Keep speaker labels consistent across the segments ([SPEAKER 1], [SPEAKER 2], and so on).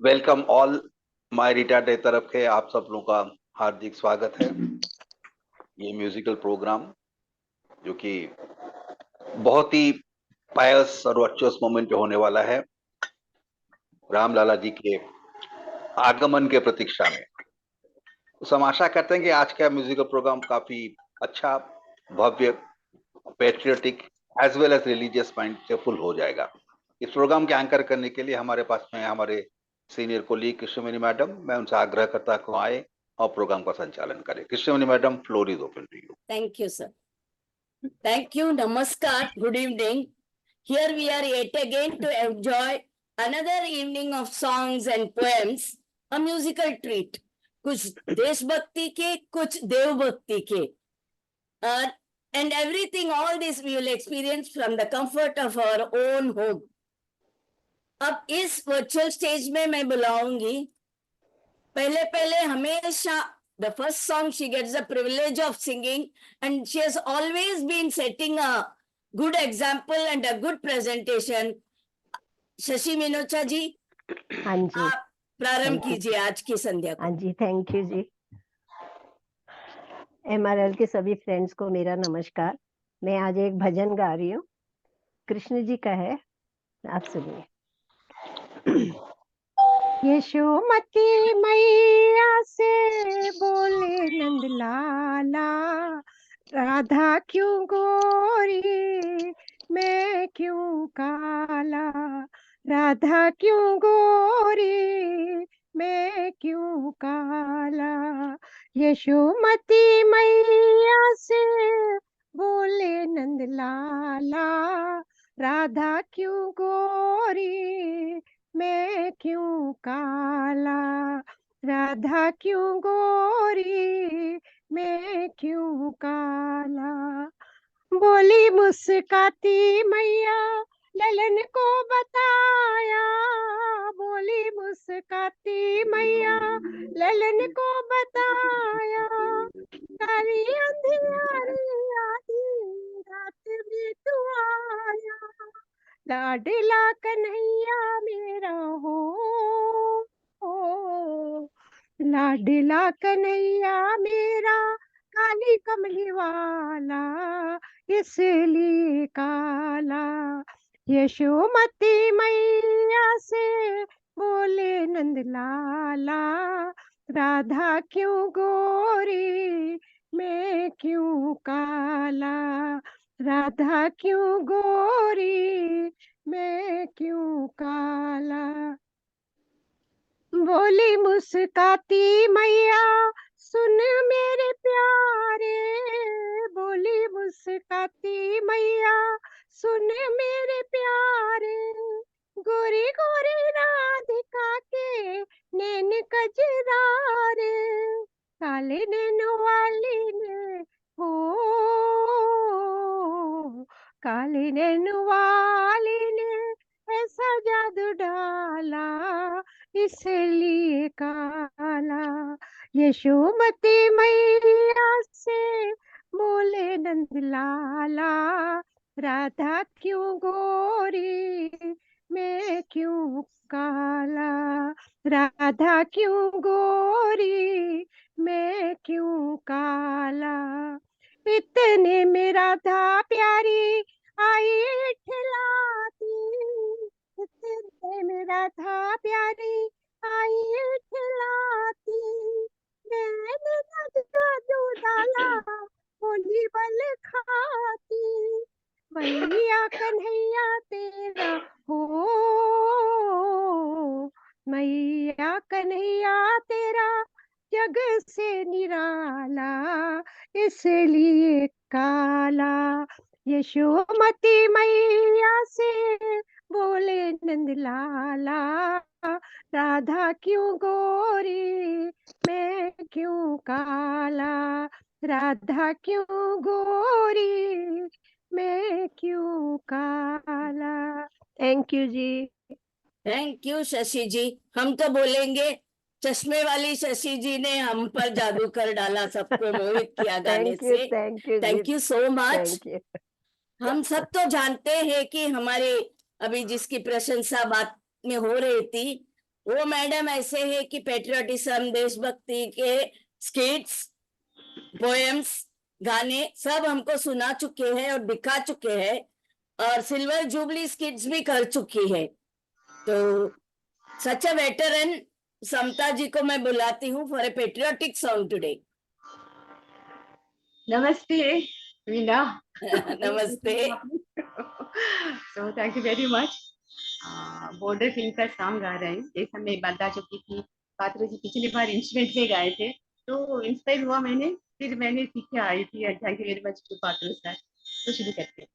[SPEAKER 1] Welcome all. My retired day तरफ के आप सब लोगों का हार्दिक स्वागत है। ये म्यूजिकल प्रोग्राम जो कि बहुत ही पायस और वर्चुअस मोमेंट पे होने वाला है, रामलाला जी के आगमन के प्रतीक्षा में। तो हम आशा करते हैं कि आज का म्यूजिकल प्रोग्राम काफी अच्छा, भव्य, patriotic as well as religious mind से फुल हो जाएगा। इस प्रोग्राम के एंकर करने के लिए हमारे पास में हमारे सीनियर कोलीग कृष्णवेणी मैडम, मैं उनसे आग्रह करता हूं आए और प्रोग्राम का संचालन करें। Krishnaveni madam, floor is open to you.
[SPEAKER 2] Thank you, sir. Thank you. Namaskar. Good evening. Here we are yet again to enjoy another evening of songs and poems, a musical treat. कुछ देशभक्ति के, कुछ देवभक्ति के, and everything, all this we will experience from the comfort of our own home. अब इस virtual stage में मैं बुलाऊंगी पहले हमेशा the first song she gets the privilege of singing, and she has always been setting a good example and a good presentation. Shashi Minocha जी,
[SPEAKER 3] हाँ जी,
[SPEAKER 2] आप प्रारंभ कीजिए आज की संध्या को।
[SPEAKER 3] हाँ जी, थैंक यू जी। MRL के सभी फ्रेंड्स को मेरा नमस्कार। मैं आज एक भजन गा रही हूँ, कृष्ण जी का है, आप सुनिए। यशोमती मैया से बोले नंद लाला, राधा क्यों गोरी मैं क्यों काला, राधा क्यों गोरी मैं क्यों काला। यशोमती मैया से बोले नंद लाला, राधा क्यों गोरी मैं क्यों काला, राधा क्यों गोरी मैं क्यों काला। बोली मुस्काती मैया ललन को बताया, बोली मुस्काती मैया ललन को बताया, काली अंधियारी आधी रात में तू आया, लाडला कन्हैया मेरा हो, लाडला कन्हैया मेरा काली कमली वाला इसलिए काला। यशोमती मैया से बोले नंद लाला, राधा क्यों गोरी मैं क्यों काला, राधा क्यों गोरी मैं क्यों काला। बोली मुस्काती मैया सुन मेरे प्यारे, बोली मुस्काती मैया सुन मेरे प्यारे, गोरी गोरी राधिका के नैन कजरारे, काले नैन वाली ने हो, काले नैन वाली ने ऐसा जादू डाला इसलिए काला। यशोमती मैया से बोले नंद लाला, राधा क्यों गोरी मैं क्यों काला, राधा क्यों गोरी मैं क्यों काला। इतने में राधा प्यारी आई ठिलाती, इतने में राधा प्यारी आई ठिलाती, मैंने जादू डाला बोली बल खाती, मैया कन्हैया तेरा हो, मैया कन्हैया तेरा जग से निराला इसलिए काला। यशोमती मैया से बोले नंद लाला, राधा क्यों गोरी मैं क्यों काला, राधा क्यों गोरी मैं क्यों काला। Thank you ji.
[SPEAKER 2] Thank you Shashi ji. हम तो बोलेंगे चश्मे वाली शशि जी ने हम पर जादू कर डाला, सबको मोहित किया गाने से। Thank you so much. हम सब तो जानते हैं कि हमारे अभी जिसकी प्रशंसा बात में हो रही थी वो मैडम ऐसे है कि पेट्रियोटिज्म, देशभक्ति के स्किट्स, पोएम्स, गाने सब हमको सुना चुके हैं और दिखा चुके हैं, और सिल्वर जुबली स्किट्स भी कर चुकी है। तो सच अ वेटरन समता जी को मैं बुलाती हूँ for a patriotic song today.
[SPEAKER 4] नमस्ते वीना।
[SPEAKER 2] नमस्ते।
[SPEAKER 4] So thank you very much. Border film का सॉन्ग गा रहे हैं, जैसा मैं बता चुकी थी, पात्र जी पिछली बार इंस्ट्रूमेंट में गाए थे, तो इंस्पायर हुआ मैंने, फिर मैंने सीख के आई थी। Thank you very much to Patra sir. तो शुरू करते हैं।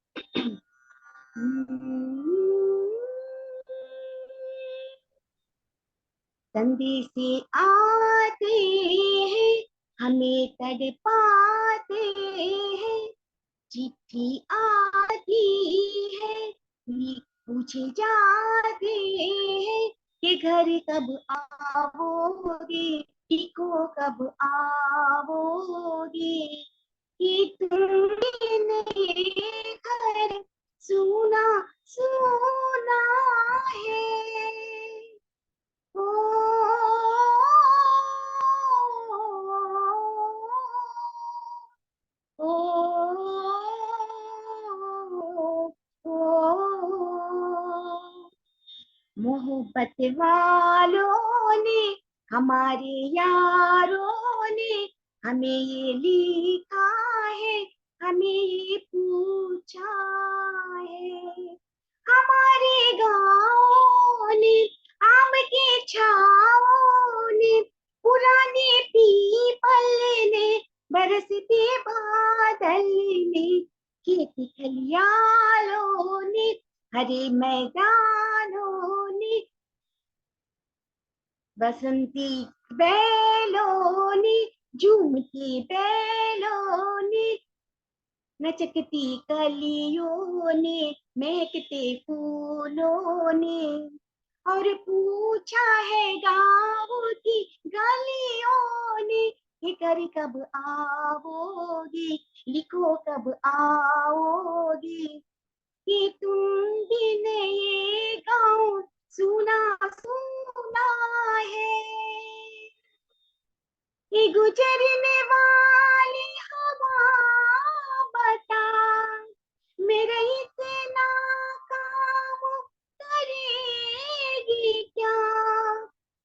[SPEAKER 4] संदेशे आते हैं, हमें तड़पाते हैं, चिट्ठी आती है, पूछे जाते हैं कि घर कब आओगे, टिको कब आओगे, कि तुमने घर सुना सुना है। ओ, ओ, मोहब्बत वालों ने, हमारे यारों ने हमें ये लिखा है, हमें ये पूछा है। हमारे गाँव ने, आम के छाओं ने, पुराने पीपल ने, बरसते बादल ने, खेत खलियालों ने, हरे मैदानों ने, बसंती बैलों ने, झूमते बैलों ने, नचकती कलियों ने, महकते फूलों ने, और पूछा है गाँव की गलियों ने कि घर कब आओगे, लिखो कब आओगे, कि तुम बिन ये गाँव सुना सुना है। ये गुजरने वाली हवा बता, मेरा इतना काम करेगी क्या,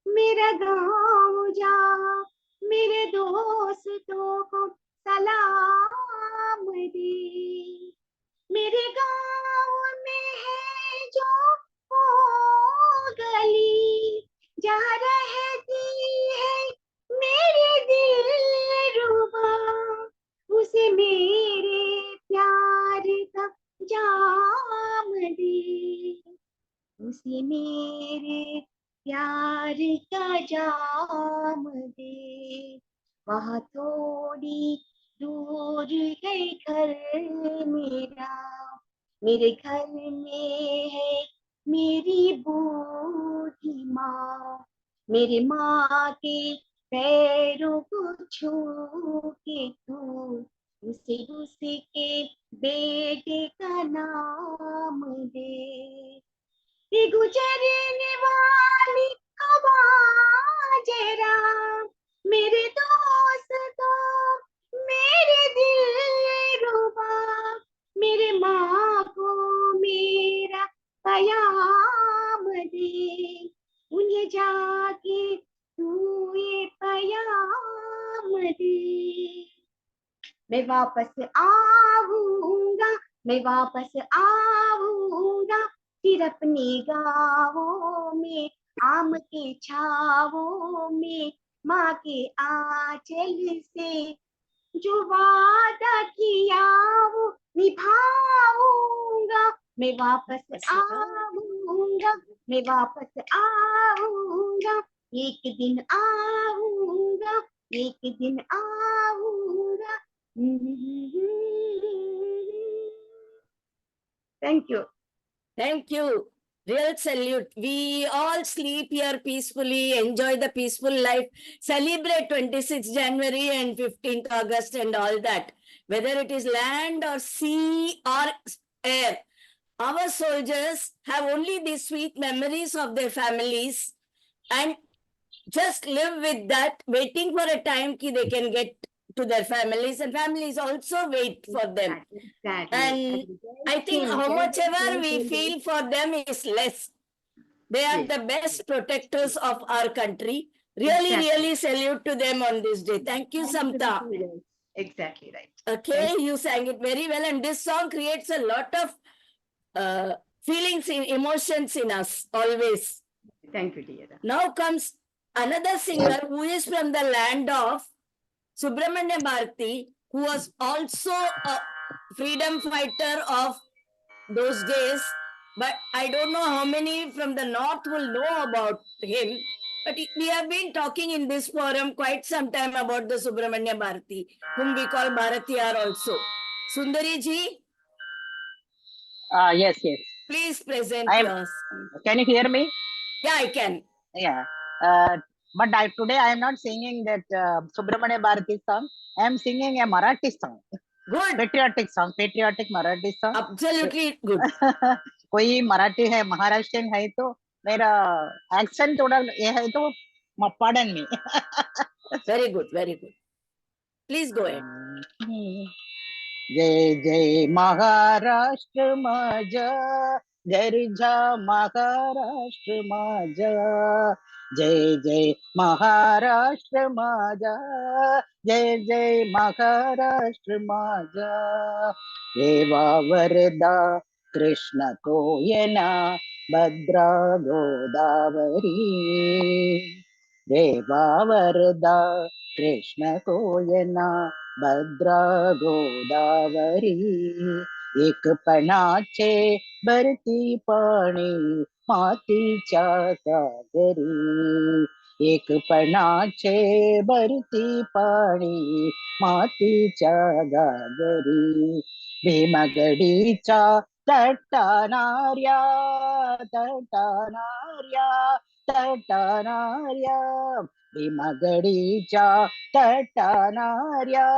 [SPEAKER 4] मेरा गाँव जा मेरे दोस्तों को सलाम दे। मेरे गाँव में है जो वो गली, जहाँ रहती है मेरे दिलरुबा, उसे मेरे प्यार का जाम दे, उसे मेरे प्यार का जाम दे। वहाँ थोड़ी दूर है घर मेरा, मेरे घर में है मेरी बूढ़ी माँ, मेरे माँ के पैरों को छू के तू उसे के बेटे का नाम दे। ये गुजरने वाली हवा जरा मेरे दोस्तों, मेरे दिलरुबा, मेरे माँ को मेरा पयाम दे, उन्हें जाके तू ये पयाम दे। मैं वापस आऊंगा, मैं वापस आऊंगा, फिर अपने गाँवों में, आम के छावों में, माँ के आंचल से जो वादा किया वो निभाऊंगा। मैं वापस आऊंगा, मैं वापस आऊंगा, एक दिन आऊंगा, एक दिन आऊंगा। Thank you.
[SPEAKER 2] Thank you. Real salute. We all sleep here peacefully, enjoy the peaceful life, celebrate 26th January and 15th August and all that. Whether it is land or sea or air, our soldiers have only these sweet memories of their families and just live with that, waiting for a time ki they can get to their families, and families also wait for them.
[SPEAKER 4] Exactly.
[SPEAKER 2] And I think how much ever we feel for them is less. They are
[SPEAKER 4] Yes.
[SPEAKER 2] the best protectors of our country. Really,
[SPEAKER 4] Exactly.
[SPEAKER 2] really salute to them on this day. Thank you, Samta.
[SPEAKER 4] Exactly right.
[SPEAKER 2] Okay, you sang it very well, and this song creates a lot of feelings, emotions in us always.
[SPEAKER 4] Thank you, dear.
[SPEAKER 2] Now comes another singer who is from the land of Subramanya Bharati, who was also a freedom fighter of those days. But I don't know how many from the north will know about him. But we have been talking in this forum quite some time about the Subramanya Bharati, whom we call Bharatiyar also. Sundari ji,
[SPEAKER 5] Yes, yes.
[SPEAKER 2] please present
[SPEAKER 5] I am.
[SPEAKER 2] yours.
[SPEAKER 5] Can you hear me?
[SPEAKER 2] Yeah, I can.
[SPEAKER 5] Yeah. But today I am not singing that Subramanya Bharati song. I am singing a Marathi song.
[SPEAKER 2] Good.
[SPEAKER 5] patriotic Marathi song.
[SPEAKER 2] Absolutely good.
[SPEAKER 5] कोई मराठी है, महाराष्ट्रियन है तो मेरा accent थोड़ा ये है तो pardon me.
[SPEAKER 2] Very good, very good. Please go ahead.
[SPEAKER 5] जय जय महाराष्ट्र माझा, गर्जा महाराष्ट्र माझा, जय जय महाराष्ट्र माझा, जय जय महाराष्ट्र माझा, देवा वरदा कृष्ण कोयना भद्रा गोदावरी, देवा वरदा कृष्ण कोयना भद्रा गोदावरी, एक पणाचे भरती पाणी मातीच्या सागरी, एक पणाचे भरती पाणी मातीच्या गागरी, भीमगडीच्या तटानार्या तटानार्या तटानार्या, भीमगडीच्या तटानार्या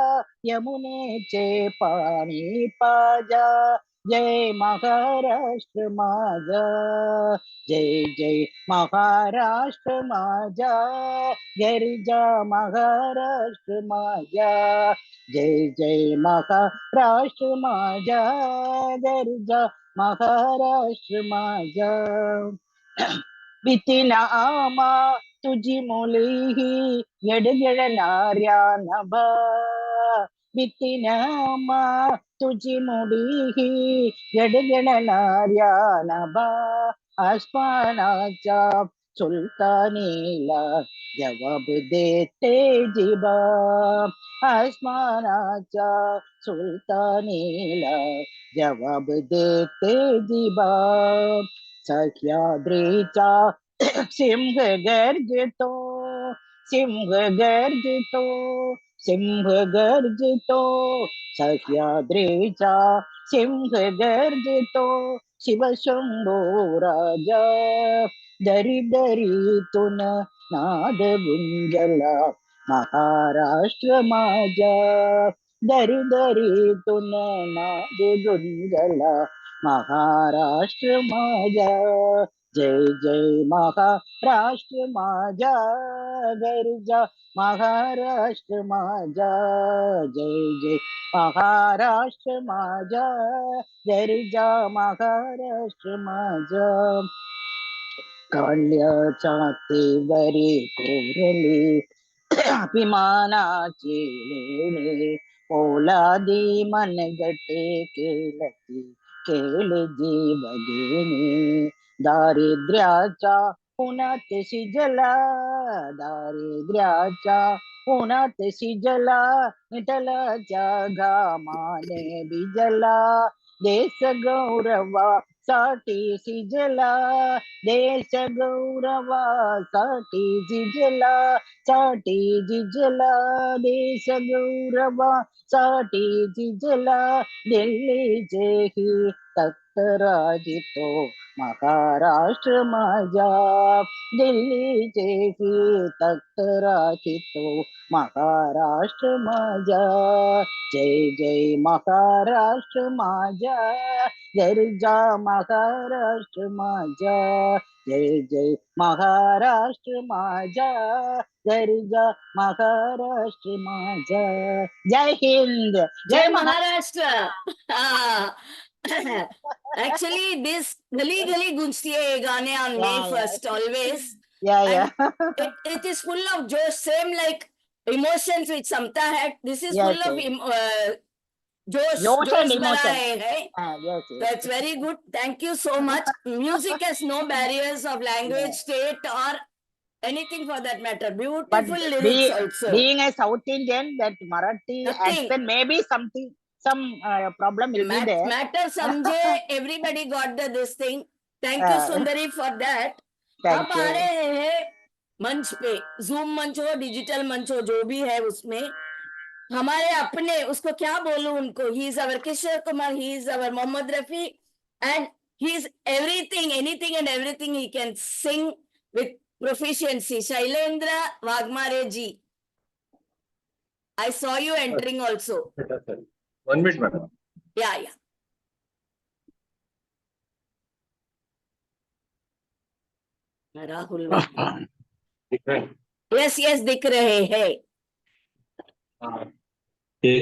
[SPEAKER 5] यमुनेचे पाणी पाजा, जय महाराष्ट्र माझा, जय जय महाराष्ट्र माझा, गर्जा महाराष्ट्र माझा, जय जय महाराष्ट्र माझा, गर्जा महाराष्ट्र माझा. भीतीना आमा तुझी मुली ही यडगडणाऱ्या नभा, भीतीना आमा तुझी मुली ही यडगडणाऱ्या नभा, आसमानाच्या सुलतानीला जवाब देते जिबा, आसमानाच्या सुलतानीला जवाब देते जिबा, सह्याद्रीचा सिंह गर्जतो, सिंह गर्जतो, सिंह गर्जतो, सह्याद्रीचा सिंह गर्जतो, शिवशंभो राजा, दरी दरीतून नाद गुंजला महाराष्ट्र माझा, दरी दरीतून नाद गुंजला महाराष्ट्र माझा, जय जय महाराष्ट्र माझा, गर्जा महाराष्ट्र माझा, जय जय महाराष्ट्र माझा, गर्जा महाराष्ट्र माझा, काल्याच्या तेवरी कोरली अभिमानाची लेणे, पोलादी मनगटे केलती केले जीव घेणे, दारिद्र्याच्या उन्हात शिजला, दारिद्र्याच्या उन्हात शिजला, विठ्ठलाच्या घामाने भिजला, देश गौरवासाठी शिजला, देश गौरवासाठी झिजला, साठी झिजला, देश गौरवासाठी झिजला, दिल्लीचे ही तख्त राजितो महाराष्ट्र माझा दिल्लीचे ही तख्त राजितो महाराष्ट्र माझा जय जय महाराष्ट्र माझा गर्जा महाराष्ट्र माझा जय जय महाराष्ट्र माझा गर्जा महाराष्ट्र माझा जय हिंद
[SPEAKER 2] जय महाराष्ट्र. Actually, this गली गली गूंजती है ये गाने on May
[SPEAKER 5] Yeah,
[SPEAKER 2] 1st always.
[SPEAKER 5] yeah.
[SPEAKER 2] It is full of josh, same like emotions which Samta had. This is
[SPEAKER 5] Yes,
[SPEAKER 2] full of josh,
[SPEAKER 5] Josh and
[SPEAKER 2] josh भरा
[SPEAKER 5] emotion.
[SPEAKER 2] है, right?
[SPEAKER 5] Yes,
[SPEAKER 2] That's very good. Thank you so much. Music has no barriers of language, state, or anything for that matter.
[SPEAKER 5] But
[SPEAKER 2] Beautiful lyrics also.
[SPEAKER 5] being a South Indian, that Marathi
[SPEAKER 2] Nothing.
[SPEAKER 5] accent maybe something, some problem will be there.
[SPEAKER 2] Matter समझे, everybody got this thing. Thank you Sundari for that.
[SPEAKER 5] Thank
[SPEAKER 2] अब आ
[SPEAKER 5] you.
[SPEAKER 2] रहे हैं मंच पे, zoom मंच हो, digital मंच हो, जो भी है उसमें हमारे अपने, उसको क्या बोलूं उनको, he is our Kishore Kumar, he is our Mohammed Rafi, and he is everything, anything and everything he can sing with proficiency. Shailendra Wagmare ji, I saw you entering also.
[SPEAKER 6] 1 minute, madam.
[SPEAKER 2] Yeah. Rahul
[SPEAKER 6] दिख रहा है?
[SPEAKER 2] yes दिख रहे हैं.
[SPEAKER 6] ये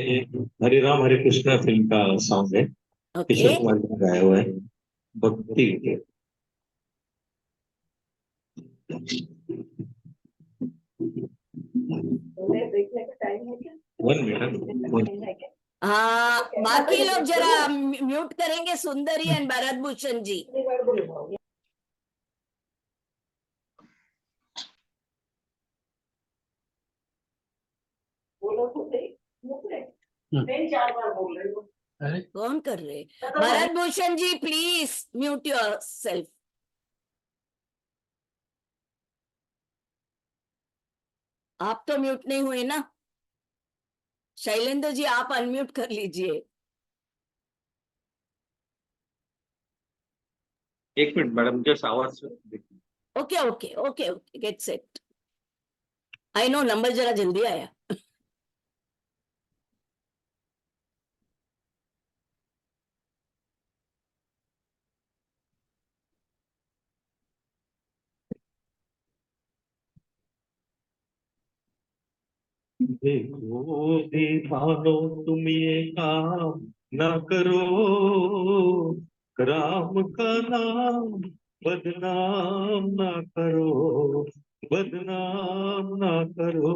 [SPEAKER 6] हरे राम हरे कृष्णा फिल्म का song है, किशोर
[SPEAKER 2] Okay.
[SPEAKER 6] Kumar ji ने गाया हुआ है, भक्ति के। One minute.
[SPEAKER 2] हाँ, बाकी लोग जरा म्यूट करेंगे, सुंदरी एंड भरत भूषण जी. कौन कर रहे? Bharat Bhushan ji please mute your self. आप तो म्यूट नहीं हुए ना. शैलेंद्र जी आप अनम्यूट कर लीजिए.
[SPEAKER 6] 1 मिनट मैडम, जस्ट आवाज।
[SPEAKER 2] Okay get set. I know number जरा जल्दी आया.
[SPEAKER 6] देखो दीवानो तुम ये काम ना करो, राम का नाम बदनाम ना करो, बदनाम ना करो।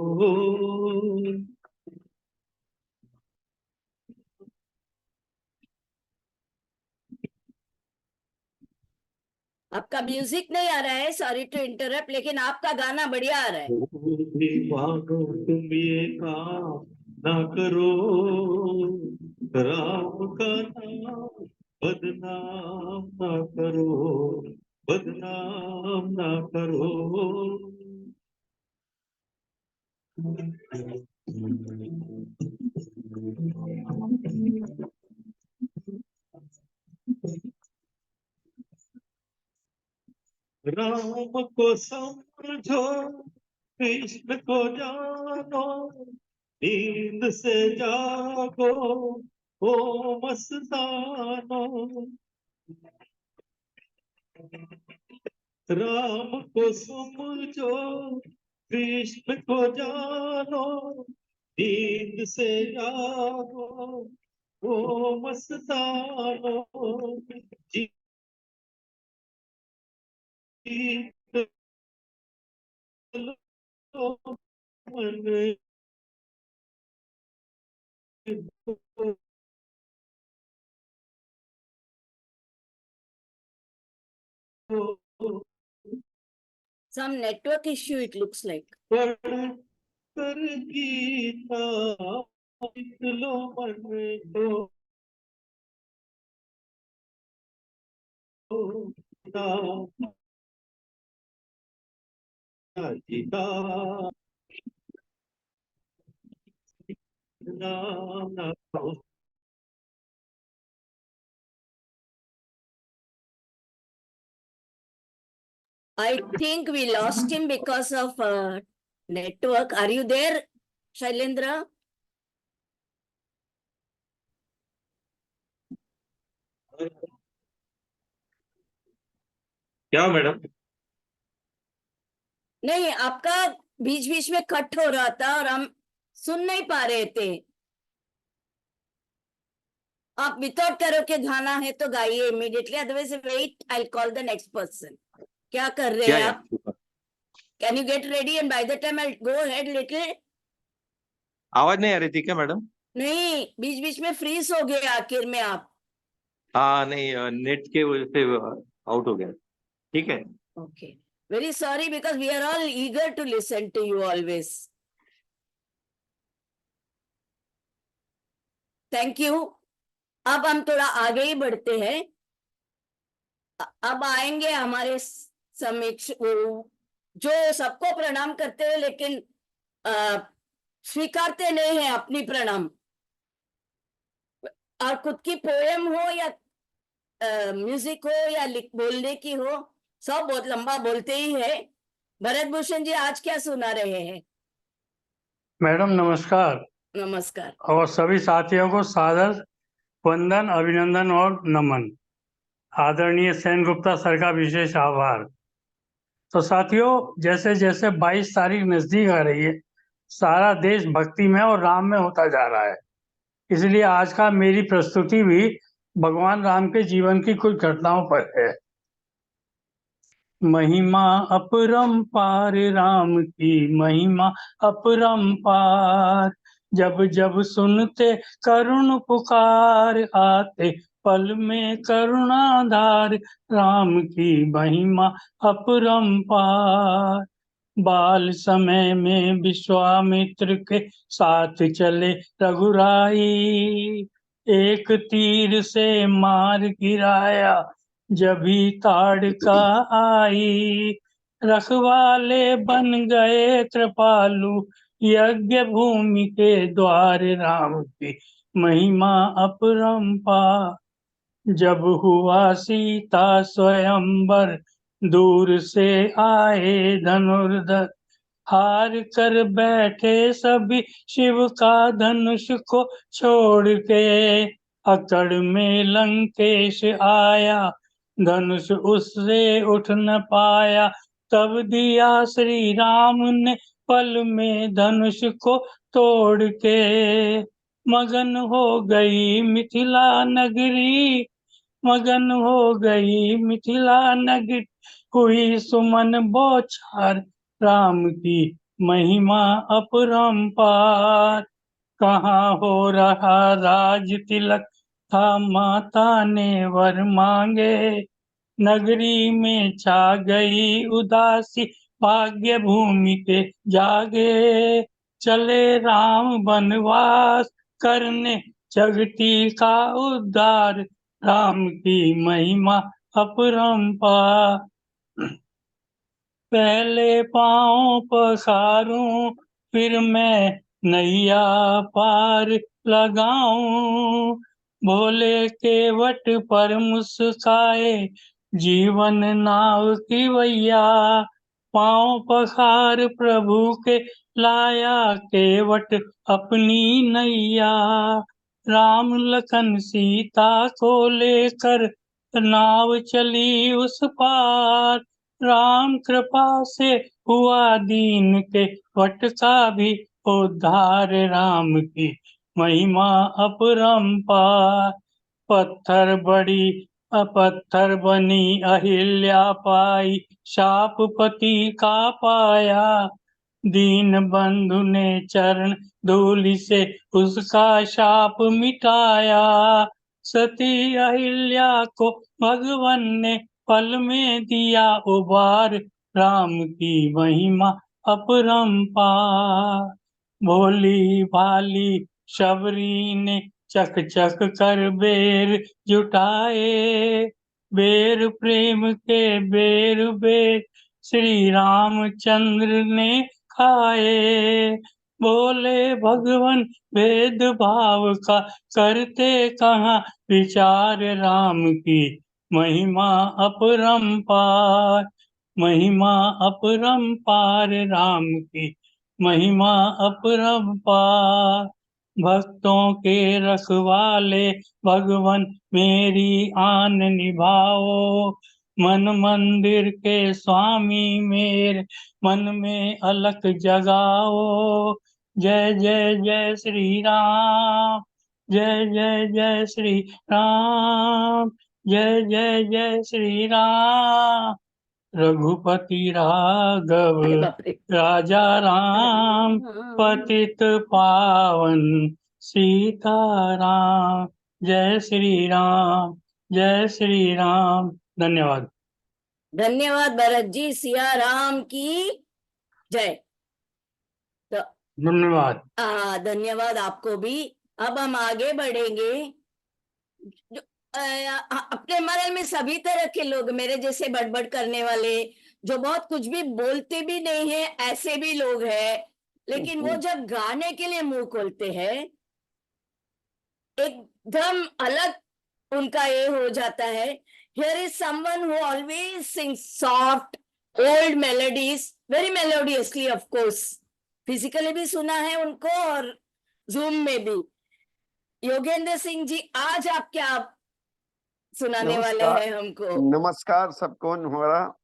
[SPEAKER 2] आपका म्यूजिक नहीं आ रहा है, सॉरी टू इंटरप्ट, लेकिन आपका गाना बढ़िया आ रहा है.
[SPEAKER 6] दीवानो तुम ये काम ना करो, राम का नाम बदनाम ना करो, बदनाम ना करो। राम को समझो, कृष्ण को जानो, नींद से जागो ओ मस्तानो। राम को समझो, कृष्ण को जानो, नींद से जागो ओ मस्तानो। जीत लो मन को,
[SPEAKER 2] Some network issue it looks like.
[SPEAKER 6] पढ़ कर गीता जीत लो मन को, जीता नाम ना
[SPEAKER 2] I think we lost him because of network. Are you there, Shailendra?
[SPEAKER 6] क्या मैडम?
[SPEAKER 2] नहीं, आपका बीच बीच में कट हो रहा था और हम सुन नहीं पा रहे थे। आप विदाउट कैरोके गाना है तो गाइए immediately, otherwise wait, I call the next person. क्या कर रहे हैं आप? Can you get ready and by the time I go ahead little.
[SPEAKER 6] आवाज नहीं आ रही थी क्या मैडम?
[SPEAKER 2] नहीं, बीच बीच में फ्रीज हो गए आखिर में आप।
[SPEAKER 6] हाँ नहीं, नेट के वजह से आउट हो गया। ठीक है।
[SPEAKER 2] Okay, very sorry because we are all eager to listen to you always. Thank you. अब हम थोड़ा आगे ही बढ़ते हैं। अब आएंगे हमारे समीक्ष जो सबको प्रणाम करते हैं लेकिन स्वीकारते नहीं है अपनी प्रणाम, और खुद की पोएम हो या म्यूजिक हो या बोलने की हो, सब बहुत लंबा बोलते ही है। भरत भूषण जी आज क्या सुना रहे हैं?
[SPEAKER 7] मैडम नमस्कार।
[SPEAKER 2] नमस्कार।
[SPEAKER 7] और सभी साथियों को सादर वंदन, अभिनंदन और नमन। आदरणीय सेन गुप्ता सर का विशेष आभार। तो साथियों, जैसे जैसे 22 तारीख नजदीक आ रही है, सारा देश भक्ति में और राम में होता जा रहा है। इसलिए आज का मेरी प्रस्तुति भी भगवान राम के जीवन की कुछ घटनाओं पर है। महिमा अपरंपार राम की, महिमा अपरंपार। जब जब सुनते करुण पुकार, आते पल में करुणाधार। राम की महिमा अपरंपार। बाल समय में विश्वामित्र के साथ चले रघुराई। एक तीर से मार गिराया, जभी ताड़का आई। रखवाले बन गए कृपालु, यज्ञ भूमि के द्वार। राम की महिमा अपरंपार। जब हुआ सीता स्वयंवर, दूर से आए धनुर्धर। हार कर बैठे सभी शिव का धनुष को छोड़ के। अकड़ में लंकेश आया, धनुष उससे उठ न पाया। तब दिया श्री राम ने पल में धनुष को तोड़ के। मगन हो गई मिथिला नगरी, मगन हो गई मिथिला नगरी। हुई सुमन बौछार, राम की महिमा अपरंपार। कहाँ हो रहा राज तिलक था, माता ने वर मांगे। नगरी में छा गई उदासी, भाग्य भूमि के जागे। चले राम वनवास करने, जगती का उद्धार। राम की महिमा अपरंपार। पहले पाँव पसारूं, फिर मैं नैया पार लगाऊं। भोले के वट पर मुस्काए, जीवन नाव की वैया। पाँव पसार प्रभु के, लाया केवट अपनी नैया। राम लखन सीता को लेकर, नाव चली उस पार। राम कृपा से हुआ दीन के वट का भी उद्धार। राम की महिमा अपरंपार। पत्थर बड़ी पत्थर बनी अहिल्या पाई, शाप पति का पाया। दीन बंधु ने चरण धूलि से उसका शाप मिटाया। सती अहिल्या को भगवान ने पल में दिया उबार। राम की महिमा अपरंपार। भोली भाली शबरी ने चक चक कर बेर जुटाए। बेर प्रेम के बेर बेर, श्री रामचंद्र ने खाए। बोले भगवान भेद भाव का करते कहाँ विचार। राम की महिमा अपरंपार। महिमा अपरंपार राम की, महिमा अपरंपार। भक्तों के रखवाले भगवन मेरी आन निभाओ, मन मंदिर के स्वामी मेरे मन में अलख जगाओ। जय जय जय श्री राम, जय जय जय श्री राम, जय जय जय श्री राम। रघुपति राघव
[SPEAKER 2] अरे बाप रे।
[SPEAKER 7] राजा राम, पतित पावन सीताराम। जय श्री राम, जय श्री राम। धन्यवाद।
[SPEAKER 2] धन्यवाद भरत जी, सिया राम की जय। तो
[SPEAKER 7] धन्यवाद।
[SPEAKER 2] धन्यवाद आपको भी। अब हम आगे बढ़ेंगे। जो अपने महल में सभी तरह के लोग, मेरे जैसे बड़बड़ करने वाले, जो बहुत कुछ भी बोलते भी नहीं है, ऐसे भी लोग हैं, लेकिन वो जब गाने के लिए मुंह खोलते हैं एकदम अलग उनका ये हो जाता है। Here is someone who always sings soft old melodies, very melodiously of course. Physically भी सुना है उनको और जूम में भी। योगेंद्र सिंह जी, आज आप क्या सुनाने वाले हैं हमको?
[SPEAKER 8] नमस्कार सबको। हमारा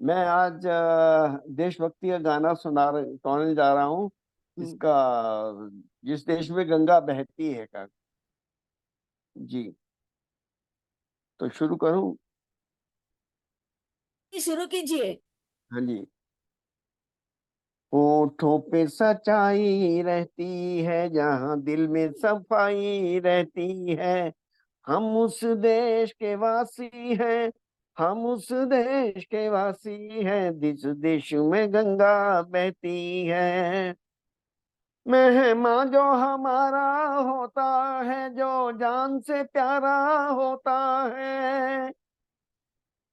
[SPEAKER 8] मैं आज देशभक्ति का गाना सुनाने जा रहा हूँ, इसका जिस देश में गंगा बहती है का। जी, तो शुरू करूं?
[SPEAKER 2] शुरू कीजिए।
[SPEAKER 8] हाँ जी। होठों पे सच्चाई रहती है, जहाँ दिल में सफाई रहती है, हम उस देश के वासी हैं, हम उस देश के वासी हैं, जिस देश में गंगा बहती है। मेहमा जो हमारा होता है, जो जान से प्यारा होता है,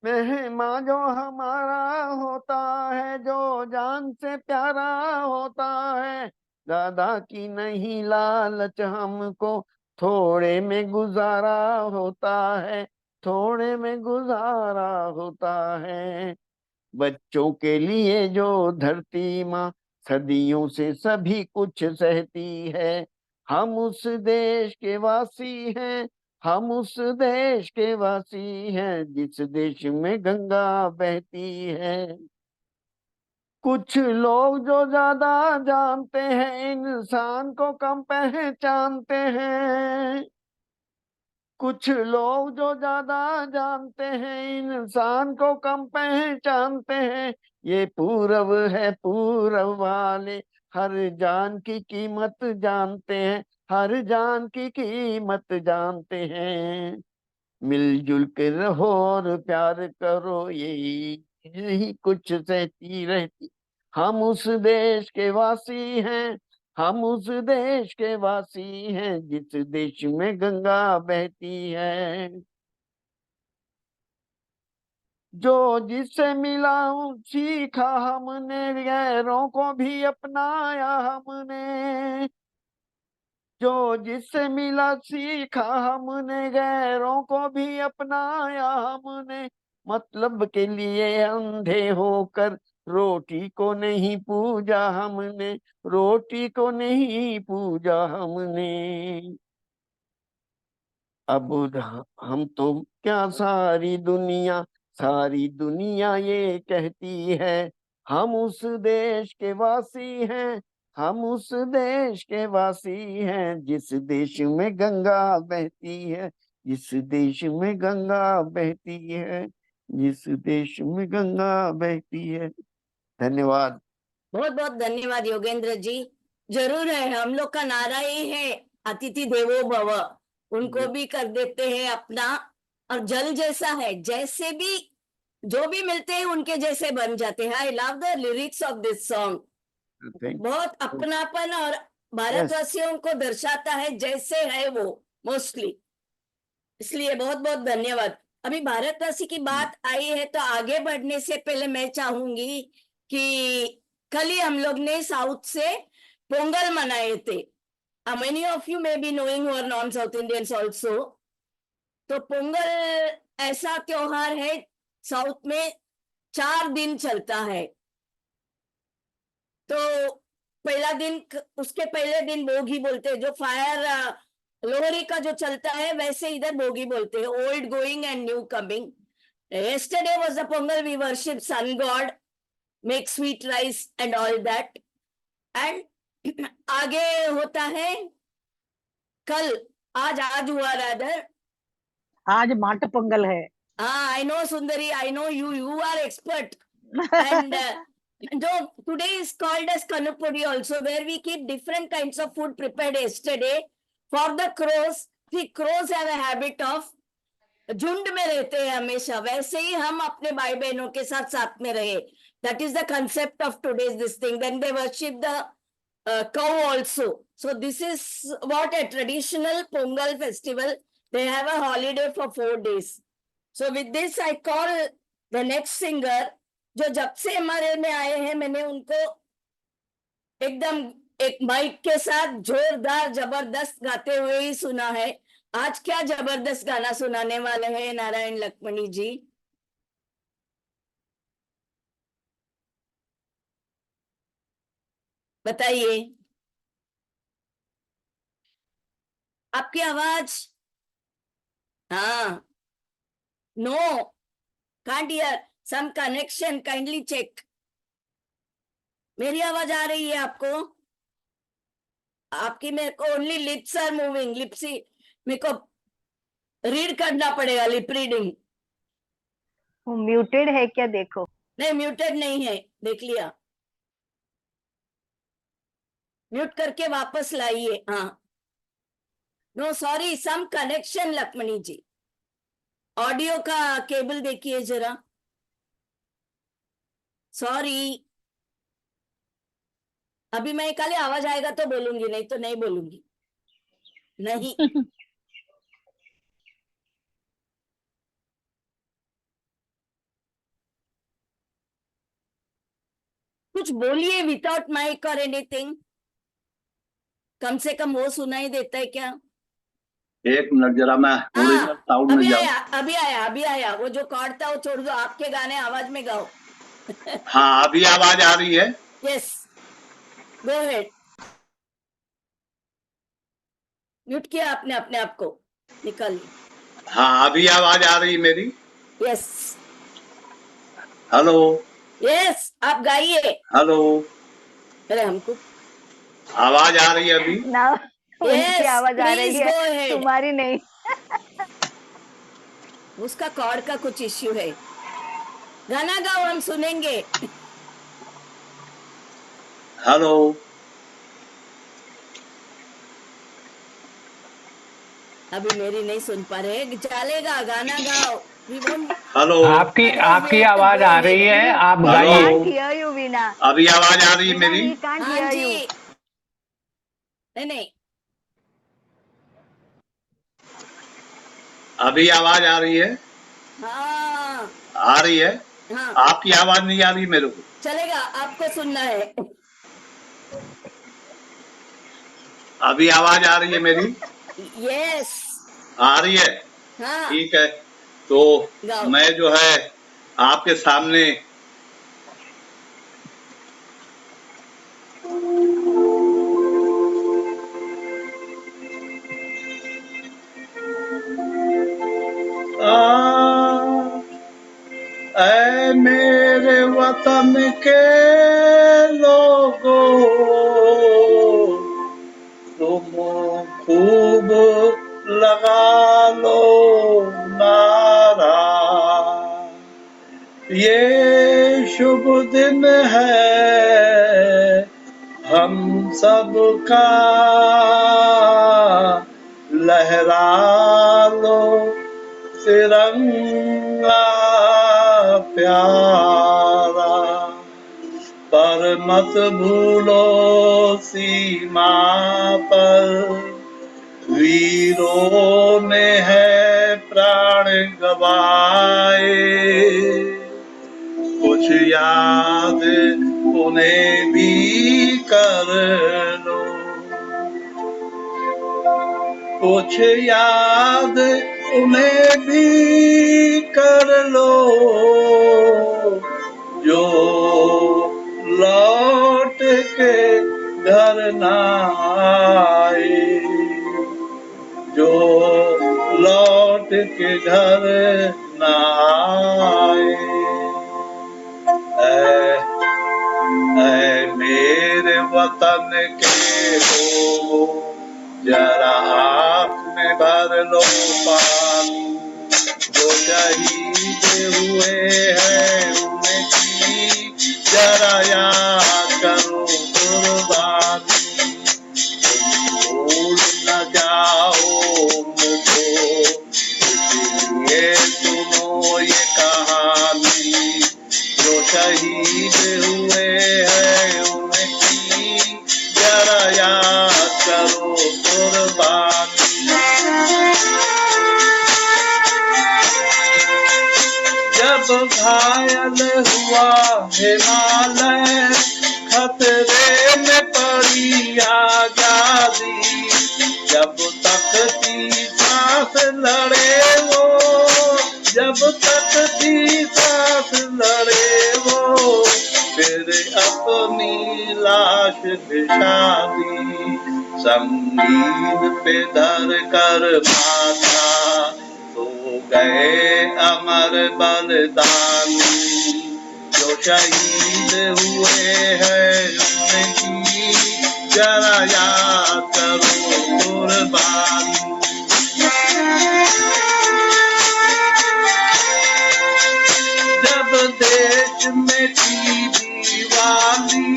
[SPEAKER 8] मेहमा जो हमारा होता है, जो जान से प्यारा होता है, ज्यादा की नहीं लालच हमको, थोड़े में गुजारा होता है, थोड़े में गुजारा होता है। बच्चों के लिए जो धरती माँ सदियों से सभी कुछ सहती है, हम उस देश के वासी हैं, हम उस देश के वासी हैं, जिस देश में गंगा बहती है। कुछ लोग जो ज्यादा जानते हैं, इंसान को कम पहचानते हैं। कुछ लोग जो ज्यादा जानते हैं, इंसान को कम पहचानते हैं। ये पूरब है, पूरब वाले हर जान की कीमत जानते हैं, हर जान की कीमत जानते हैं। मिलजुल के रहो और प्यार करो, यही कुछ सहती रहती। हम उस देश के वासी हैं, हम उस देश के वासी हैं, जिस देश में गंगा बहती है। जो जिससे मिला सीखा हमने, गैरों को भी अपनाया हमने। जो जिससे मिला सीखा हमने, गैरों को भी अपनाया हमने। मतलब के लिए अंधे होकर रोटी को नहीं पूजा हमने, रोटी को नहीं पूजा हमने। अब हम तो क्या, सारी दुनिया ये कहती है, हम उस देश के वासी हैं, हम उस देश के वासी हैं, जिस देश में गंगा बहती है, जिस देश में गंगा बहती है, जिस देश में गंगा बहती है। धन्यवाद।
[SPEAKER 2] बहुत बहुत धन्यवाद योगेंद्र जी। जरूर है, हम लोग का नारा ही है अतिथि देवो भव, उनको भी कर देते हैं अपना। और जल जैसा है, जैसे भी जो भी मिलते हैं उनके जैसे बन जाते हैं। I love the lyrics of this song. बहुत अपनापन और भारतवासियों को दर्शाता है जैसे है वो मोस्टली, इसलिए बहुत बहुत धन्यवाद। अभी भारतवासी की बात आई है तो आगे बढ़ने से पहले मैं चाहूंगी कि कल ही हम लोग ने साउथ से पोंगल मनाए थे। Many of you may be knowing और नॉन साउथ इंडियंस ऑल्सो। तो पोंगल ऐसा त्योहार है साउथ में 4 दिन चलता है। तो पहला दिन, उसके पहले दिन भोगी बोलते हैं, जो फायर लोहरी का जो चलता है वैसे इधर भोगी बोलते हैं, old going and new coming. Yesterday was the Pongal, we worship sun god, make sweet rice and all that. And आगे होता है कल, आज हुआ रादर।
[SPEAKER 5] आज माट पोंगल है।
[SPEAKER 2] I know Sundari, I know you are expert. And today is called as Kanupudi also, where we keep different kinds of food prepared yesterday for the crows. See, crows have a habit of झुंड में रहते हैं हमेशा, वैसे ही हम अपने भाई बहनों के साथ साथ में रहे। That is the concept of today's this thing. Then they worship the cow also. So this is what a traditional Pongal festival. They have a holiday for 4 days. So with this I call the next singer, जो जब से हमारे में आए हैं, मैंने उनको एकदम एक माइक के साथ जोरदार जबरदस्त गाते हुए ही सुना है। आज क्या जबरदस्त गाना सुनाने वाले हैं नारायण लक्ष्मणी जी। बताइए, आपकी आवाज। हाँ, no, can't hear, some connection, kindly check. मेरी आवाज आ रही है आपको? आपकी मेरे को only lips are moving, lips मेरे को रीड करना पड़ेगा, लिप रीडिंग।
[SPEAKER 3] वो म्यूटेड है क्या देखो?
[SPEAKER 2] नहीं, म्यूटेड नहीं है, देख लिया। म्यूट करके वापस लाइए। हाँ, no sorry, some connection Laxmani ji. Audio का केबल देखिए जरा। सॉरी, अभी मैं खाली आवाज आएगा तो बोलूंगी, नहीं तो नहीं बोलूंगी। नहीं कुछ बोलिए विदाउट माइक और एनीथिंग, कम से कम वो सुनाई देता है क्या?
[SPEAKER 9] एक मिनट जरा मैं ओरिजिनल साउंड में
[SPEAKER 2] अभी
[SPEAKER 9] जाऊं।
[SPEAKER 2] आया, अभी आया। वो जो कॉर्ड था वो छोड़ दो, आपके गाने आवाज में गाओ।
[SPEAKER 9] हाँ, अभी आवाज आ रही है।
[SPEAKER 2] Yes, go ahead. म्यूट किया आपने अपने आप को, निकालिए।
[SPEAKER 9] हाँ, अभी आवाज आ रही है मेरी।
[SPEAKER 2] यस
[SPEAKER 9] हेलो,
[SPEAKER 2] यस, आप गाइए।
[SPEAKER 9] हेलो,
[SPEAKER 2] अरे हमको
[SPEAKER 9] आवाज आ रही है अभी?
[SPEAKER 3] ना, उनकी
[SPEAKER 2] Yes,
[SPEAKER 3] आवाज आ रही
[SPEAKER 2] please
[SPEAKER 3] है,
[SPEAKER 2] go ahead.
[SPEAKER 3] तुम्हारी नहीं।
[SPEAKER 2] उसका कॉर्ड का कुछ इश्यू है। गाना गाओ, हम सुनेंगे।
[SPEAKER 9] हेलो,
[SPEAKER 2] अभी मेरी नहीं सुन पा रहे, चलेगा, गाना गाओ। We won't-
[SPEAKER 9] हेलो,
[SPEAKER 10] आपकी आवाज आ रही है, आप
[SPEAKER 9] हेलो,
[SPEAKER 10] गाइए।
[SPEAKER 3] Can't hear you, Veena.
[SPEAKER 9] अभी आवाज आ रही है
[SPEAKER 3] Veena,
[SPEAKER 9] मेरी?
[SPEAKER 3] we can't
[SPEAKER 2] हाँ
[SPEAKER 3] hear
[SPEAKER 2] जी,
[SPEAKER 3] you.
[SPEAKER 2] नहीं,
[SPEAKER 9] अभी आवाज आ रही है?
[SPEAKER 2] हाँ
[SPEAKER 9] आ रही है?
[SPEAKER 2] हाँ,
[SPEAKER 9] आपकी आवाज नहीं आ रही मेरे को।
[SPEAKER 2] चलेगा, आपको सुनना है।
[SPEAKER 9] अभी आवाज आ रही है मेरी?
[SPEAKER 2] यस,
[SPEAKER 9] आ रही है?
[SPEAKER 2] हाँ
[SPEAKER 9] ठीक है, तो
[SPEAKER 2] गाओ।
[SPEAKER 9] मैं जो है आपके सामने ऐ मेरे वतन के लोगों, तुम खूब लगा लो नारा, ये शुभ दिन है हम सबका, लहरा लो तिरंगा प्यारा, पर मत भूलो सीमा पर वीरों ने है प्राण गवाए, कुछ याद उन्हें भी कर लो, कुछ याद उन्हें भी कर लो, न आए, जो लौट के घर न आए। ऐ मेरे वतन के लोगों, जरा आँख में भर लो पानी, जो शहीद हुए हैं उनकी जरा याद करो कुर्बानी। भूल न जाओ उनको, इसलिए सुनो ये कहानी, जो शहीद हुए हैं उनकी जरा याद करो कुर्बानी। जब घायल हुआ हिमालय, खतरे में पड़ी आजादी, जब तक थी सांस लड़े वो, जब तक थी सांस लड़े वो, फिर अपनी लाश बिछा दी, संगीत पे धर कर माथा, तो गए अमर बलिदानी, जो शहीद हुए हैं उनकी जरा याद करो कुर्बानी। जब देश में थी दीवाली,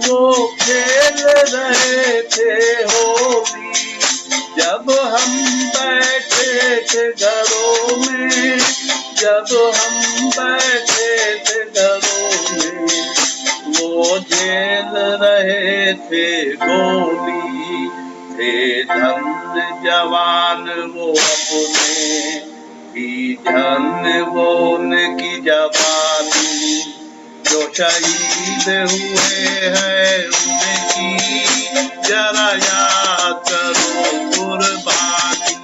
[SPEAKER 9] वो खेल रहे थे होली, जब हम बैठे थे घरों में, जब हम बैठे थे घरों में, वो झेल रहे थे गोली, थे धन्य जवान वो अपने, भी धन्य वो उनकी जवानी, जो शहीद हुए हैं उनकी जरा याद करो कुर्बानी।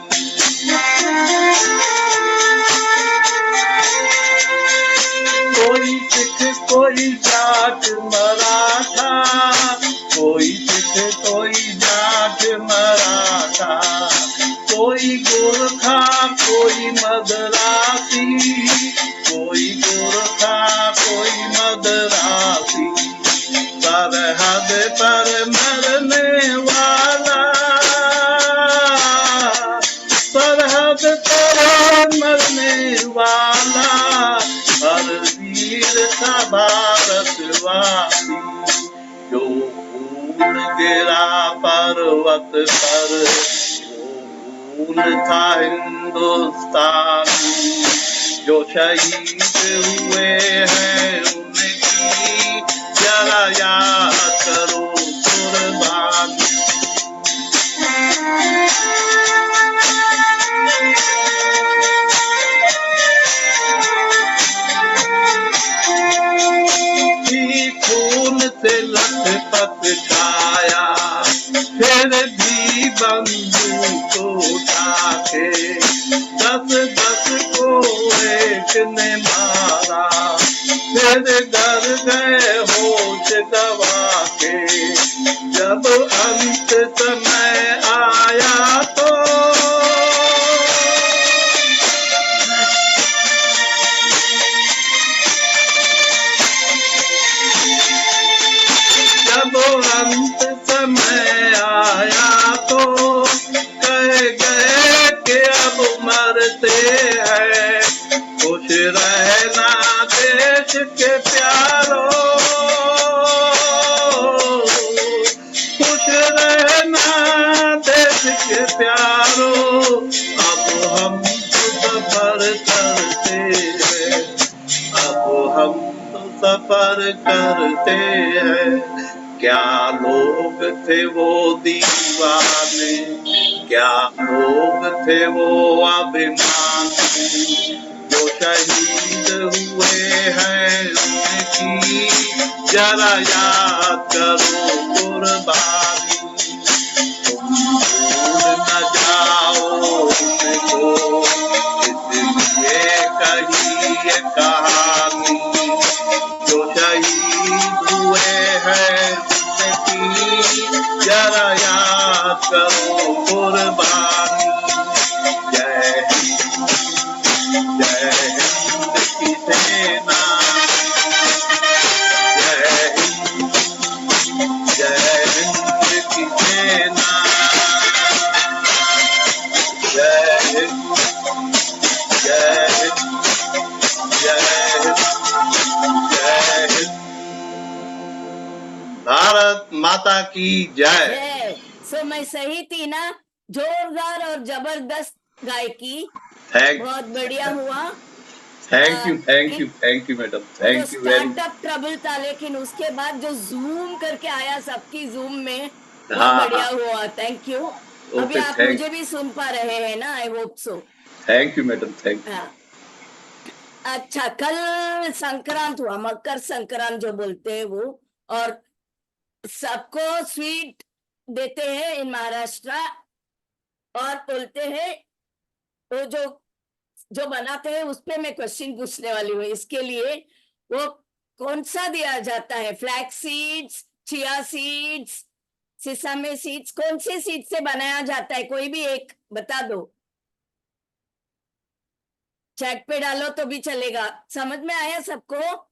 [SPEAKER 9] कोई सिख कोई जाट मराठा, कोई सिख कोई जाट मराठा, कोई गोरखा कोई मदरासी, कोई गोरखा कोई मदरासी, सरहद पर मरने वाला, सरहद पर मरने वाला, हर वीर था भारतवासी, जो खून गिरा पर्वत पर, वो खून था हिंदुस्तानी, जो शहीद हुए हैं उनकी जरा याद करो कुर्बानी। खून से लथपथ काया, फिर भी बंदूक उठा के, 10-10 को एक ने मारा, फिर डर गए होश गवा के, जब अंत समय आया तो जब अंत समय आया तो कह गए कि अब मरते हैं, खुश रहना देश के प्यारों, खुश रहना देश के प्यारों, अब हम सफर करते हैं, अब हम सफर करते हैं। क्या लोग थे वो दीवाने, क्या लोग थे वो अभिमानी, जो शहीद हुए हैं उनकी जरा याद करो कुर्बानी। तुम भूल न जाओ उनको, इसलिए कही ये कहानी, जो शहीद हुए हैं उनकी जरा याद करो कुर्बानी। जय हिंद की सेना, जय हिंद की सेना, जय हिंद, जय हिंद, जय हिंद, जय हिंद। भारत माता की जय।
[SPEAKER 2] सो मैं सही थी ना? जोरदार और जबरदस्त गायकी,
[SPEAKER 9] थैंक
[SPEAKER 2] बहुत बढ़िया हुआ।
[SPEAKER 9] थैंक यू मैडम,
[SPEAKER 2] वो जो
[SPEAKER 9] thank you very much.
[SPEAKER 2] Startup trouble था, लेकिन उसके बाद जो जूम करके आया सबकी जूम में, बहुत
[SPEAKER 9] हाँ,
[SPEAKER 2] बढ़िया
[SPEAKER 9] हाँ।
[SPEAKER 2] हुआ। Thank you. अभी
[SPEAKER 9] ओके,
[SPEAKER 2] आप मुझे भी सुन पा रहे हैं ना? I hope so.
[SPEAKER 9] Thank you madam, thank you.
[SPEAKER 2] हाँ, अच्छा, कल संक्रांत हुआ, मकर संक्रांत जो बोलते हैं वो, और सबको स्वीट देते हैं इन महाराष्ट्र, और बोलते हैं वो जो बनाते हैं उस पे मैं क्वेश्चन पूछने वाली हूँ। इसके लिए वो कौन सा दिया जाता है? Flax seeds, chia seeds, sesame seeds, कौन से सीड से बनाया जाता है? कोई भी एक बता दो। चैट पे डालो तो भी चलेगा। समझ में आया सबको?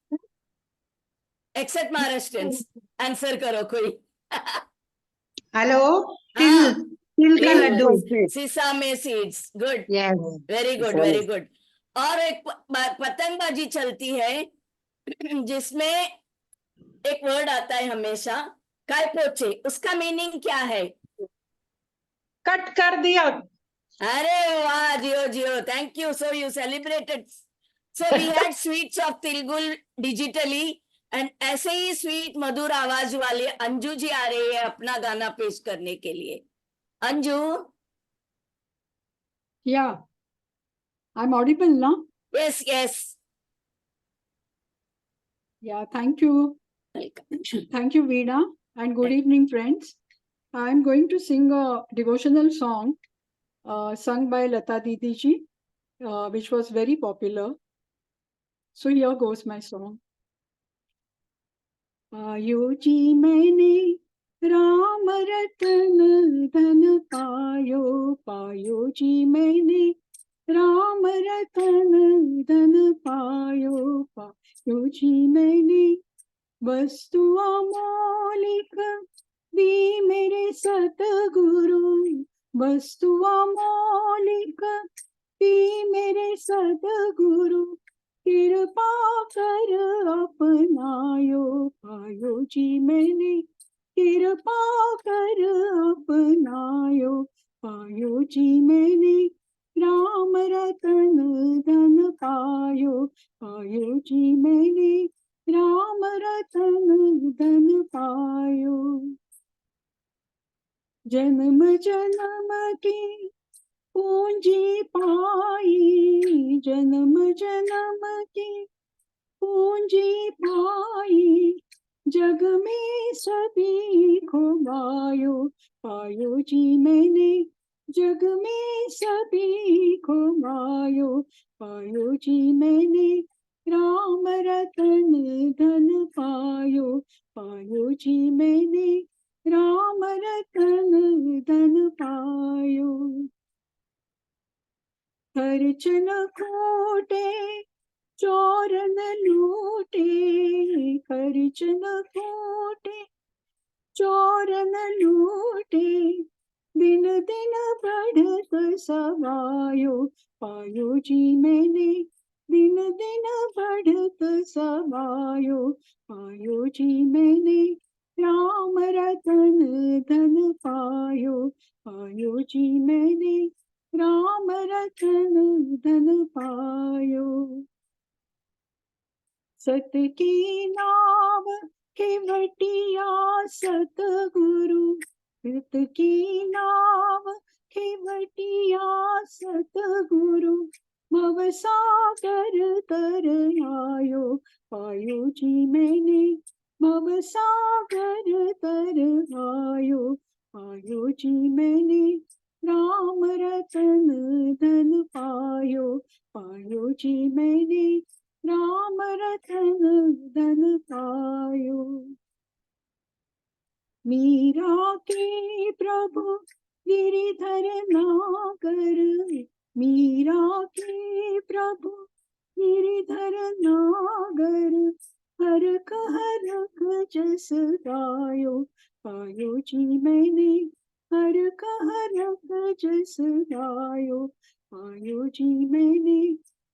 [SPEAKER 2] एक्सेप्ट महाराष्ट्रियंस, आंसर करो कोई।
[SPEAKER 11] हेलो,
[SPEAKER 2] हाँ,
[SPEAKER 11] तिल का लड्डू।
[SPEAKER 2] Sesame seeds, good,
[SPEAKER 11] yes,
[SPEAKER 2] very good, very good. और एक पतंगबाजी चलती है जिसमें एक वर्ड आता है हमेशा, काय पोचे, उसका मीनिंग क्या है?
[SPEAKER 11] कट कर दिया।
[SPEAKER 2] अरे वाह, जियो जियो, thank you. So you celebrated. So we had sweets of tilgul digitally, and ऐसे ही स्वीट मधुर आवाज वाले अंजू जी आ रही है अपना गाना पेश करने के लिए। अंजू,
[SPEAKER 12] या आई एम ऑडिबल ना?
[SPEAKER 2] Yes yes,
[SPEAKER 12] Yeah, thank you. Thank you, Veena, and good evening, friends. I'm going to sing a devotional song sung by Lata Didi ji, which was very popular. So here goes my song. पायो जी मैंने राम रतन धन पायो, पायो जी मैंने राम रतन धन पायो, पायो जी मैंने वस्तु अमौलिक दी मेरे सतगुरु, वस्तु अमौलिक दी मेरे सतगुरु, कृपा कर अपनायो, पायो जी मैंने कृपा कर अपनायो, पायो जी मैंने राम रतन धन पायो, पायो जी मैंने राम रतन धन पायो। जन्म जन्म की पूंजी पाई, जन्म जन्म की पूंजी पाई, जग में सभी को गायो, पायो जी मैंने जग में सभी को गायो, पायो जी मैंने राम रतन धन पायो, पायो जी मैंने राम रतन धन पायो। खर्च न खोटे चोर न लूटे, खर्च न खोटे चोर न लूटे, दिन दिन बढ़त सवायो, पायो जी मैंने दिन दिन बढ़त सवायो, पायो जी मैंने राम रतन धन पायो, पायो जी मैंने राम रतन धन पायो। सत की नाव खेवटिया सतगुरु, सत की नाव खेवटिया सतगुरु, भव सागर तर आयो, पायो जी मैंने भव सागर तर आयो, पायो जी मैंने राम रतन धन पायो, पायो जी मैंने राम रतन धन पायो। मीरा के प्रभु गिरिधर नागर, मीरा के प्रभु गिरिधर नागर, हर कहर जस गायो, पायो जी मैंने हर कहर जस गायो, पायो जी मैंने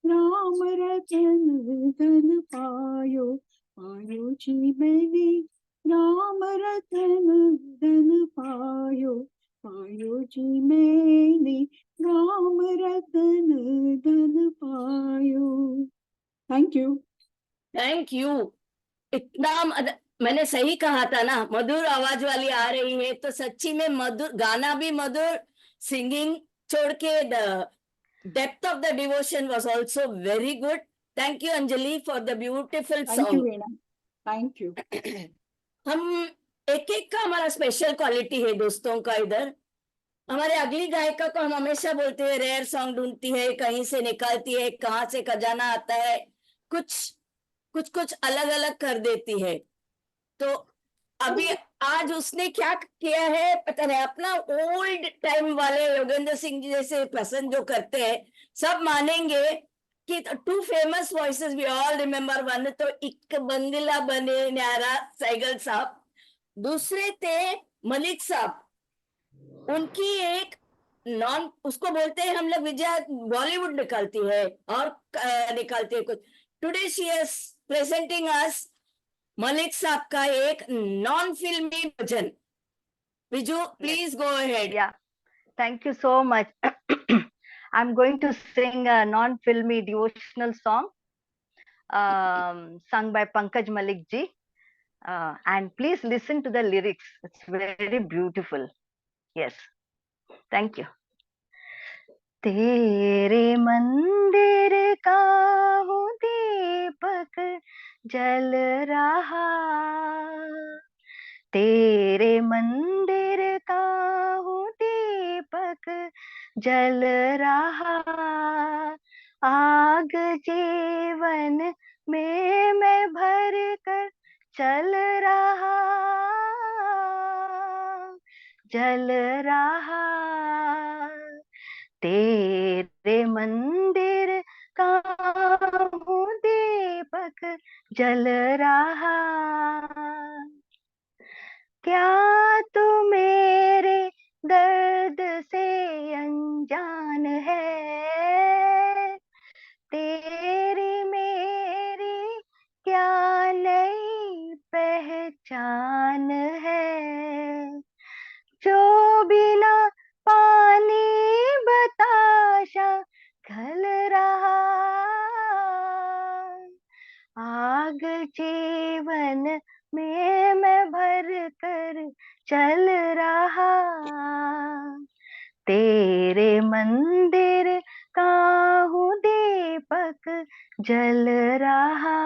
[SPEAKER 12] राम रतन धन पायो, पायो जी मैंने राम रतन धन पायो, पायो जी मैंने राम रतन धन पायो। Thank you.
[SPEAKER 2] Thank you. इतना मैंने सही कहा था ना, मधुर आवाज वाली आ रही है, तो सच्ची में मधुर, गाना भी मधुर, सिंगिंग छोड़ के the depth of the devotion was also very good. Thank you Anjali for the beautiful
[SPEAKER 12] thank you
[SPEAKER 2] song.
[SPEAKER 12] Veena, thank you.
[SPEAKER 2] हम एक एक का हमारा स्पेशल क्वालिटी है दोस्तों का। इधर हमारे अगली गायिका को हम हमेशा बोलते हैं रेयर सॉन्ग ढूंढती है, कहीं से निकालती है, कहाँ से खजाना आता है, कुछ अलग अलग कर देती है। तो अभी आज उसने क्या किया है पता नहीं, अपना ओल्ड टाइम वाले योगेंद्र सिंह जी जैसे पसंद जो करते हैं, सब मानेंगे कि two famous voices we all remember. One तो इक बंगला बने न्यारा सैगल साहब, दूसरे थे मलिक साहब। उनकी एक नॉन, उसको बोलते हैं हम लोग विजय बॉलीवुड निकालती है और निकालती है कुछ। Today she is presenting us Malik साहब का एक नॉन फिल्मी भजन। Viju please go ahead.
[SPEAKER 13] Yeah, thank you so much. I'm going to sing a non-filmy devotional song sung by Pankaj Malik ji. And please listen to the lyrics. It's very beautiful. Yes. Thank you. तेरे मंदिर का वो दीपक जल रहा, तेरे मंदिर का वो दीपक जल रहा, आग जीवन में मैं भर कर चल रहा, जल रहा, तेरे मंदिर का वो दीपक जल रहा। क्या तू मेरे दर्द से अनजान है, तेरी मेरी क्या नई पहचान है, जो बिना पानी बताशा घल रहा, आग जीवन में मैं भर कर चल रहा, तेरे मंदिर का हूँ दीपक जल रहा।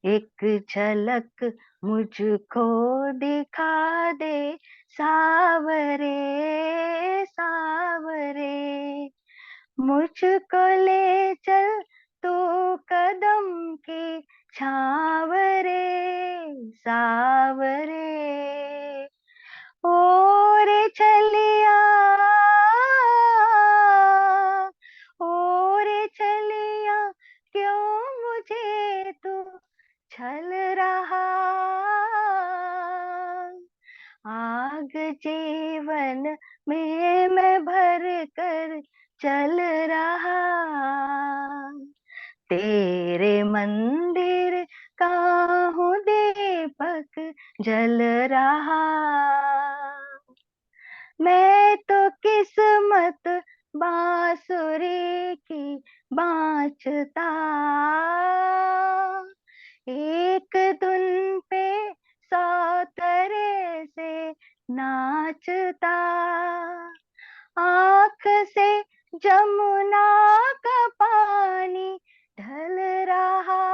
[SPEAKER 13] एक झलक मुझको दिखा दे सावरे, सावरे, मुझको ले चल तू कदम की छाव रे, सावरे, और चलिया, और चलिया, क्यों मुझे तू छल रहा, आग जीवन में मैं भर कर चल रहा, तेरे मंदिर का हूँ दीपक जल रहा। मैं तो किस्मत बांसुरी की बाँचता, एक धुन पे 100 तरह से नाचता, आँख से जमुना का पानी ढल रहा,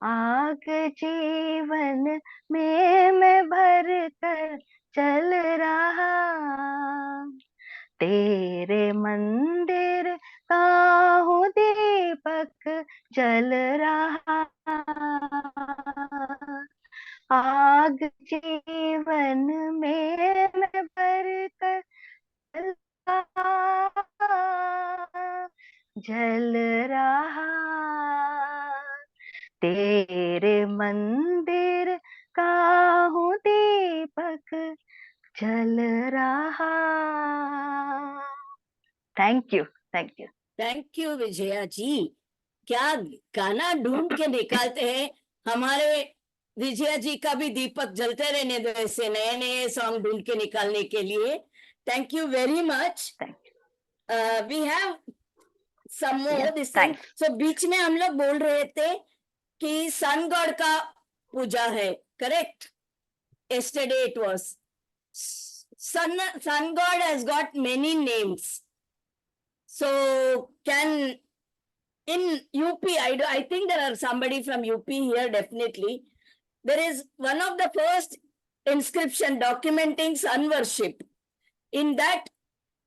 [SPEAKER 13] आग जीवन में मैं भर कर चल रहा, तेरे मंदिर का हूँ दीपक जल रहा। जीवन में मैं भरकर जल रहा, तेरे मंदिर का हूँ दीपक जल रहा। Thank you, thank you.
[SPEAKER 2] Thank you Vijaya ji. क्या गाना ढूंढ के निकालते हैं। हमारे विजया जी का भी दीपक जलते रहने दो, ऐसे नए नए सॉन्ग ढूंढ के निकालने के लिए। Thank you very much. We have some more this thing. So बीच में हम लोग बोल रहे थे कि सन गॉड का पूजा है, correct? yesterday it was sun god has got many names. So can in UP, I think there are somebody from UP here, definitely. There is one of the first inscription documenting sun worship. In that,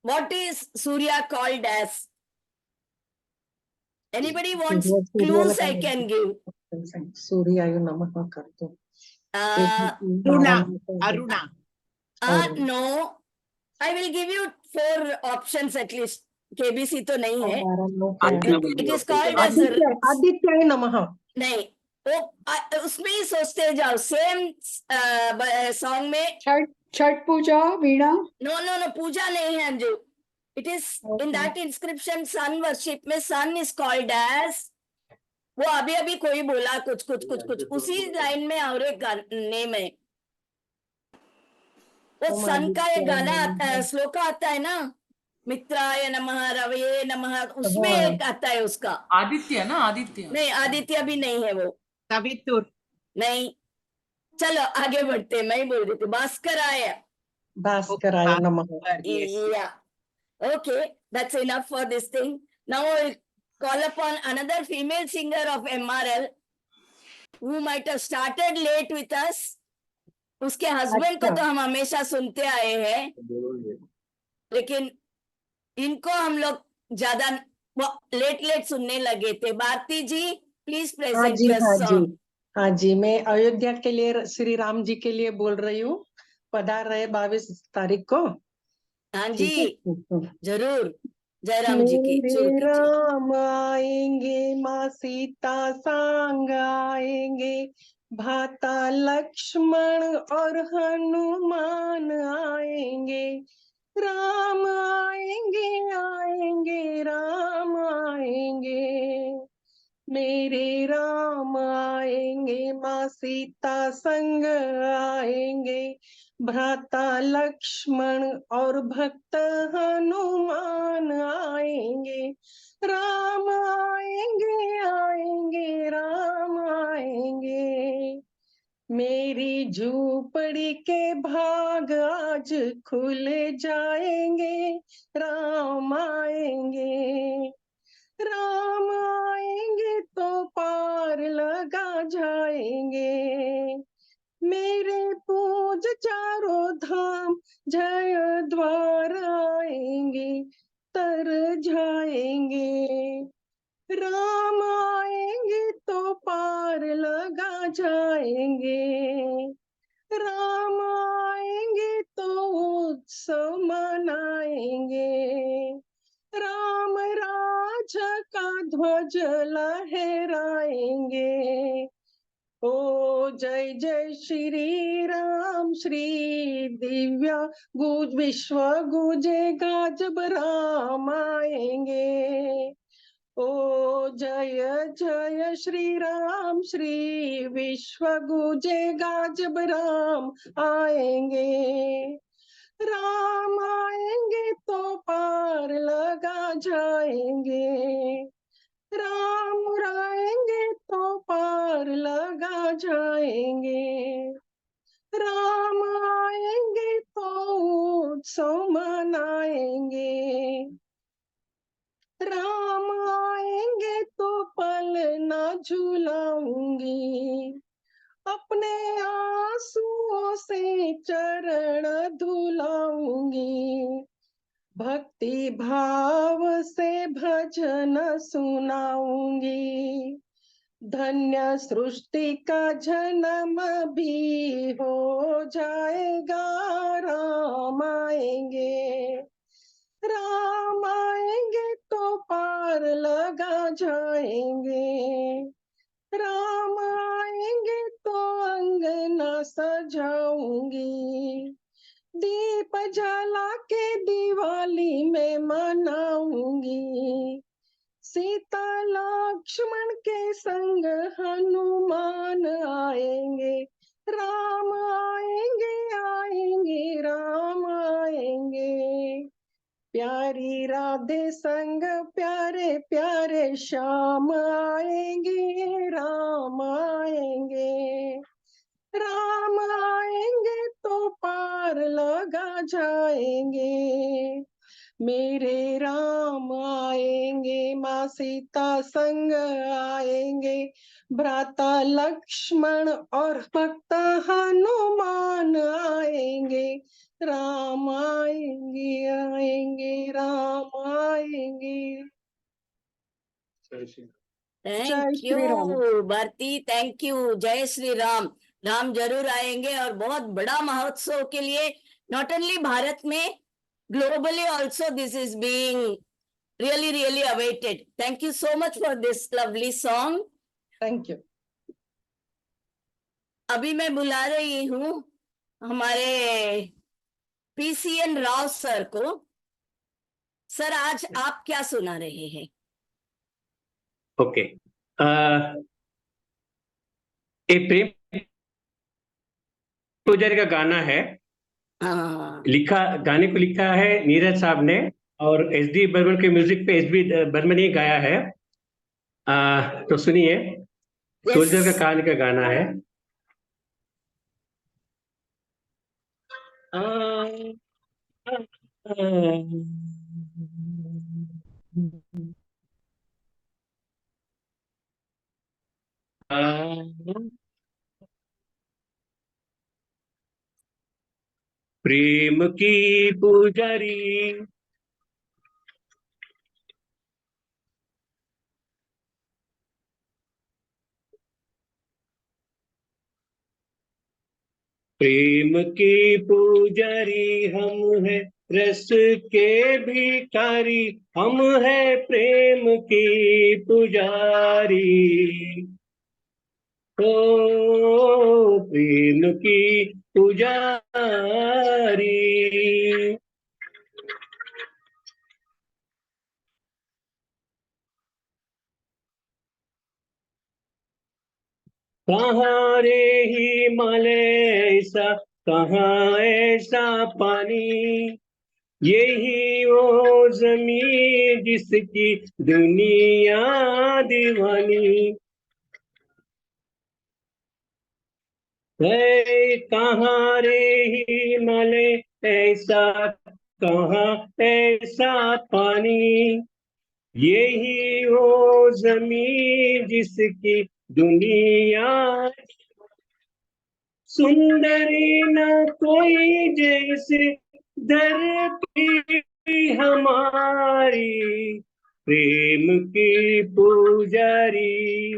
[SPEAKER 2] what is Surya called as? Anybody wants clues? I can give.
[SPEAKER 11] सूर्याय नमः कर दो।
[SPEAKER 2] Aruna. No, I will give you 4 options at least. KBC तो नहीं है. It is called as
[SPEAKER 11] आदित्याय नमः।
[SPEAKER 2] नहीं, वो उसमें ही सोचते जाओ। सेम सॉन्ग में
[SPEAKER 12] छठ पूजा, वीणा।
[SPEAKER 2] No, पूजा नहीं है Anju. It is in that inscription sun worship में sun is called as, वो अभी कोई बोला कुछ उसी लाइन में और एक नेम है। वो सन का एक गाना आता है, श्लोक आता है ना, मित्राय नमः रवये नमः, उसमें एक आता है उसका।
[SPEAKER 14] आदित्य ना, आदित्य
[SPEAKER 2] नहीं, आदित्य भी नहीं है वो।
[SPEAKER 11] सवितुर
[SPEAKER 2] नहीं, चलो आगे बढ़ते। मैं ही बोल रही थी भास्कराय
[SPEAKER 11] नमः।
[SPEAKER 2] Yeah. Okay, that's enough for this thing. Now we'll call upon another female singer of MRL who might have started late with us. उसके हस्बैंड को तो हम हमेशा सुनते आए हैं, लेकिन इनको हम लोग ज्यादा लेट सुनने लगे थे। भारती जी, प्लीज प्रेजेंट योर सॉन्ग।
[SPEAKER 11] हाँ जी, मैं अयोध्या के लिए, श्री राम जी के लिए बोल रही हूँ। पधार रहे 22 तारीख को।
[SPEAKER 2] हाँ जी, जरूर। जय राम जी की।
[SPEAKER 11] मेरे राम आएंगे, माँ सीता संग आएंगे, भ्राता लक्ष्मण और हनुमान आएंगे। राम आएंगे आएंगे राम आएंगे, मेरे राम आएंगे, माँ सीता संग आएंगे, भ्राता लक्ष्मण और भक्त हनुमान आएंगे। राम आएंगे आएंगे राम आएंगे, मेरी झूपड़ी के भाग आज खुल जाएंगे। राम आएंगे, राम आएंगे तो पार लगा जाएंगे, मेरे पूज चारों धाम जय द्वार आएंगे, तर जाएंगे। राम आएंगे तो पार लगा जाएंगे, राम आएंगे तो उत्सव मनाएंगे, राम राज का ध्वज लहराएंगे। ओ जय जय श्री राम, श्री दिव्या गुज विश्व गुजेगा जब राम आएंगे। ओ जय जय श्री राम, श्री विश्व गुजेगा जब राम आएंगे। राम आएंगे तो पार लगा जाएंगे, राम आएंगे तो पार लगा जाएंगे, राम आएंगे तो उत्सव मनाएंगे, राम आएंगे तो पल ना झुलाऊंगी, अपने आंसुओं से चरण धुलाऊंगी, भक्ति भाव से भजन सुनाऊंगी, धन्य सृष्टि का जन्म भी हो जाएगा, राम आएंगे, राम आएंगे तो पार लगा जाएंगे, राम आएंगे तो अंगना सजाऊंगी, दीप जला के दिवाली में मनाऊंगी, सीता लक्ष्मण के संग हनुमान आएंगे, राम आएंगे आएंगे राम आएंगे, प्यारी राधे संग प्यारे प्यारे श्याम आएंगे, राम आएंगे, राम आएंगे तो पार लगा जाएंगे, मेरे राम आएंगे, माँ सीता संग आएंगे, भ्राता लक्ष्मण और भक्त हनुमान आएंगे, राम आएंगे आएंगे राम आएंगे।
[SPEAKER 2] Thank you
[SPEAKER 11] Shri Ram.
[SPEAKER 2] Bharati, thank you. जय श्री राम। राम जरूर आएंगे और बहुत बड़ा महोत्सव के लिए नॉट ओनली भारत में, globally also this is being really awaited. Thank you so much for this lovely song.
[SPEAKER 11] Thank you.
[SPEAKER 2] अभी मैं बुला रही हूँ हमारे PCN राव सर को। सर आज आप क्या सुना रहे हैं?
[SPEAKER 10] ओके, एक प्रेम पुजारी का गाना है, गाने को लिखा है नीरज साहब ने और SD बर्मन के म्यूजिक पे SD बर्मन ही गाया है। तो सुनिए, सोल्जर का कान का गाना है। प्रेम की पुजारी प्रेम की पुजारी हम है, रस के भिखारी हम है, प्रेम की पुजारी, ओ प्रेम की पुजारी। कहाँ रे हिमालय ऐसा, कहाँ ऐसा पानी, यही वो जमीन जिसकी दुनिया दीवानी है। कहाँ रे हिमालय ऐसा, कहाँ ऐसा पानी, यही वो जमीन जिसकी दुनिया सुंदरी न कोई जैसे धरती हमारी, प्रेम की पुजारी,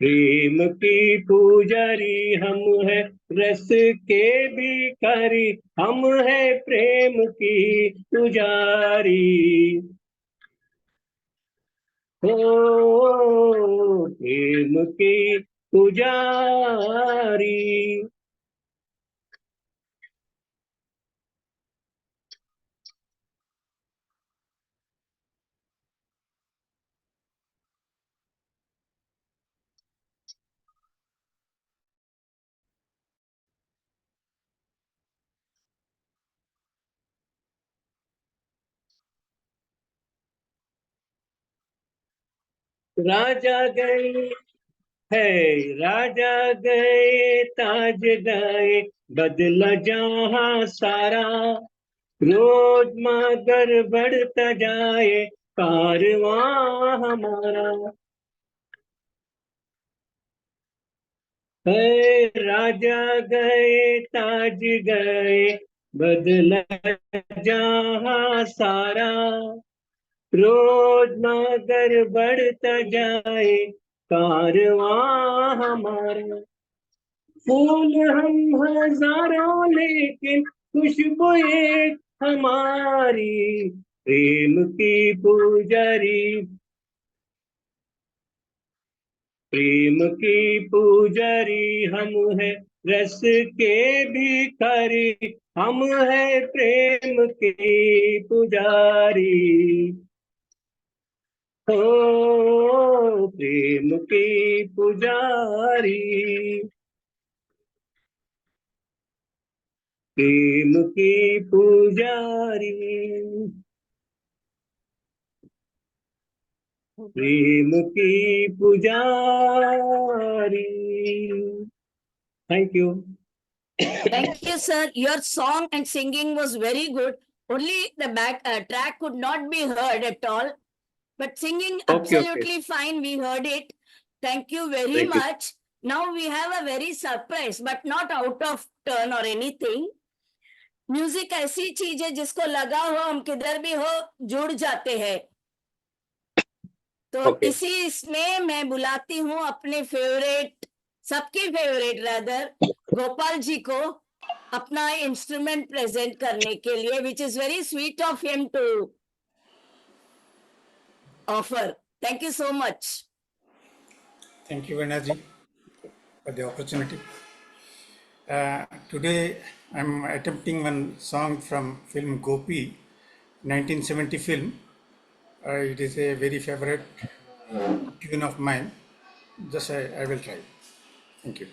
[SPEAKER 10] प्रेम की पुजारी हम है, रस के भिखारी हम है, प्रेम की पुजारी, ओ प्रेम की पुजारी। राजा गए है, राजा गए ताज गए, बदला जहां सारा, रोज मगर बढ़ता जाए कारवां हमारा, है राजा गए ताज गए, बदला जहां सारा, रोज मगर बढ़ता जाए कारवां हमारा। फूल हम हजारों लेकिन खुशबू एक हमारी। प्रेम की पुजारी, प्रेम की पुजारी हम है, रस के भिखारी हम है, प्रेम के पुजारी। ओ प्रेम की पुजारी, प्रेम की पुजारी, प्रेम की पुजारी। Thank you.
[SPEAKER 2] Thank you, sir. Your song and singing was very good. Only the back track could not be heard at all, but singing absolutely fine. We heard it. Thank you very
[SPEAKER 10] Thank you.
[SPEAKER 2] much. Now we have a very surprise, but not out of turn or anything. Music ऐसी चीज है जिसको लगा हो हम किधर भी हो जुड़ जाते हैं। तो इसी इसमें मैं बुलाती हूँ अपने फेवरेट, सबके फेवरेट रादर, गोपाल जी को अपना इंस्ट्रूमेंट प्रेजेंट करने के लिए, which is very sweet of him to offer. Thank you so much.
[SPEAKER 14] Thank you, Veena ji, for the opportunity. Today, I'm attempting one song from film Gopi, 1970 film. It is a very favorite tune of mine. Just I will try. Thank you.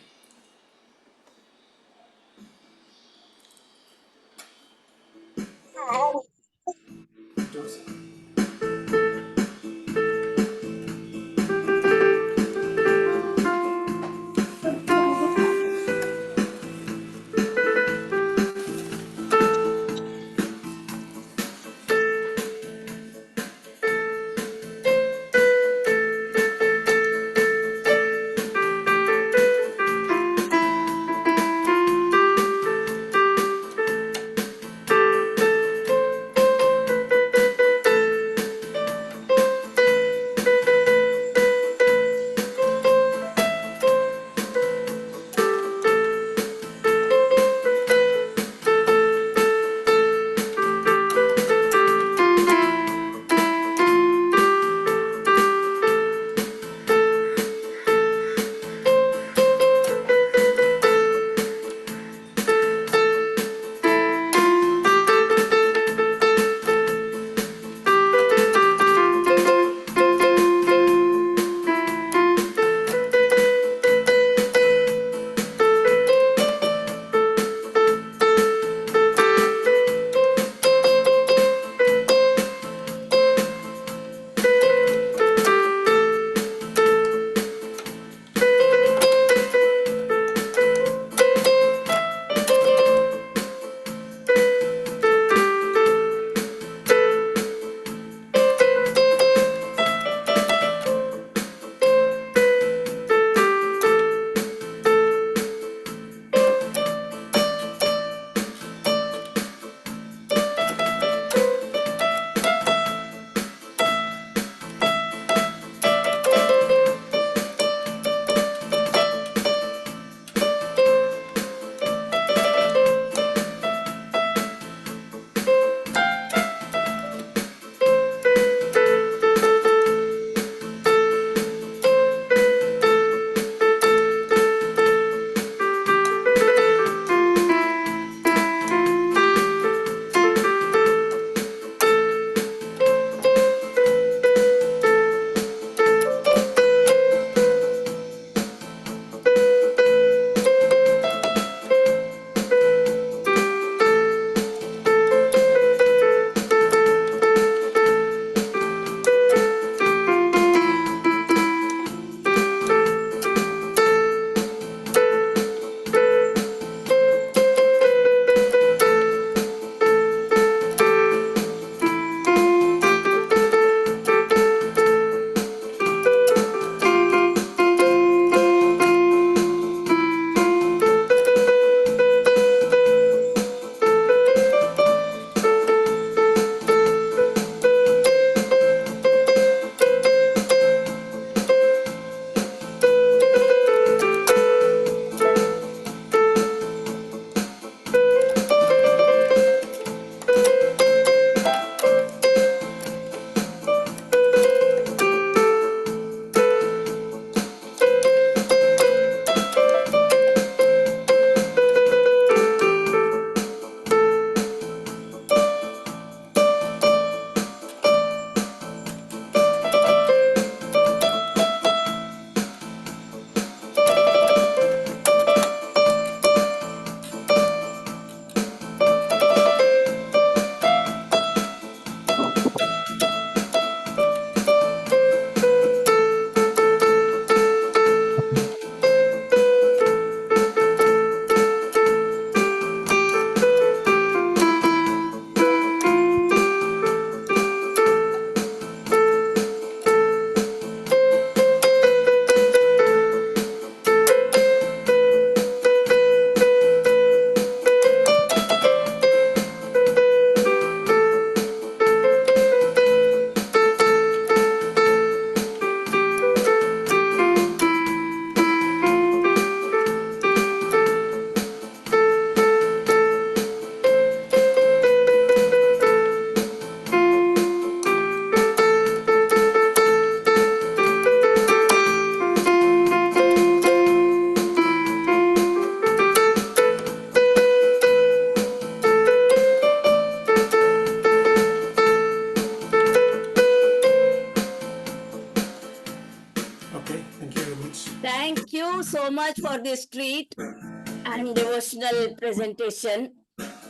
[SPEAKER 14] Okay, thank you very much.
[SPEAKER 2] Thank you so much for this treat and devotional presentation.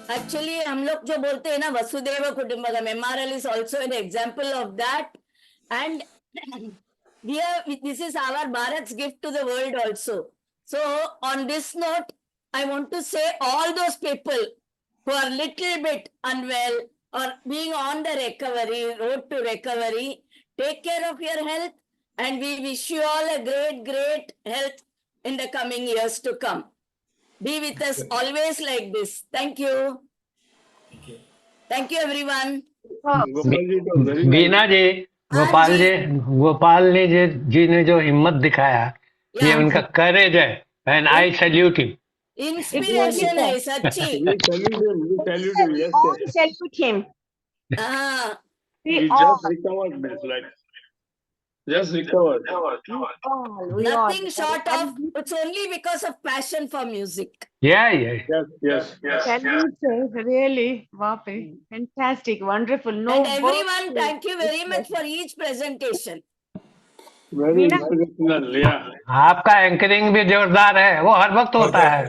[SPEAKER 2] Actually, हम लोग जो बोलते हैं ना Vasudev कुटुंबकम, MRL is also an example of that. And this is our Bharat's gift to the world also. So on this note, I want to say all those people who are little bit unwell or being on the road to recovery, take care of your health, and we wish you all a great health in the coming years to come. Be with us always like this. Thank you. Thank you everyone.
[SPEAKER 10] बीना जी, गोपाल जी ने जो हिम्मत दिखाया, ये उनका करेज है, and I salute him.
[SPEAKER 2] Inspiration है सच्ची.
[SPEAKER 15] All salute him.
[SPEAKER 16] He just recovered this, like, just recovered.
[SPEAKER 2] Nothing short of, it's only because of passion for music.
[SPEAKER 10] Yes.
[SPEAKER 4] Can we say, really, Vape, fantastic, wonderful. No,
[SPEAKER 2] And everyone, thank you very much for each presentation.
[SPEAKER 16] Very inspirational, yeah.
[SPEAKER 10] आपका anchoring भी जोरदार है, वो हर वक्त होता है.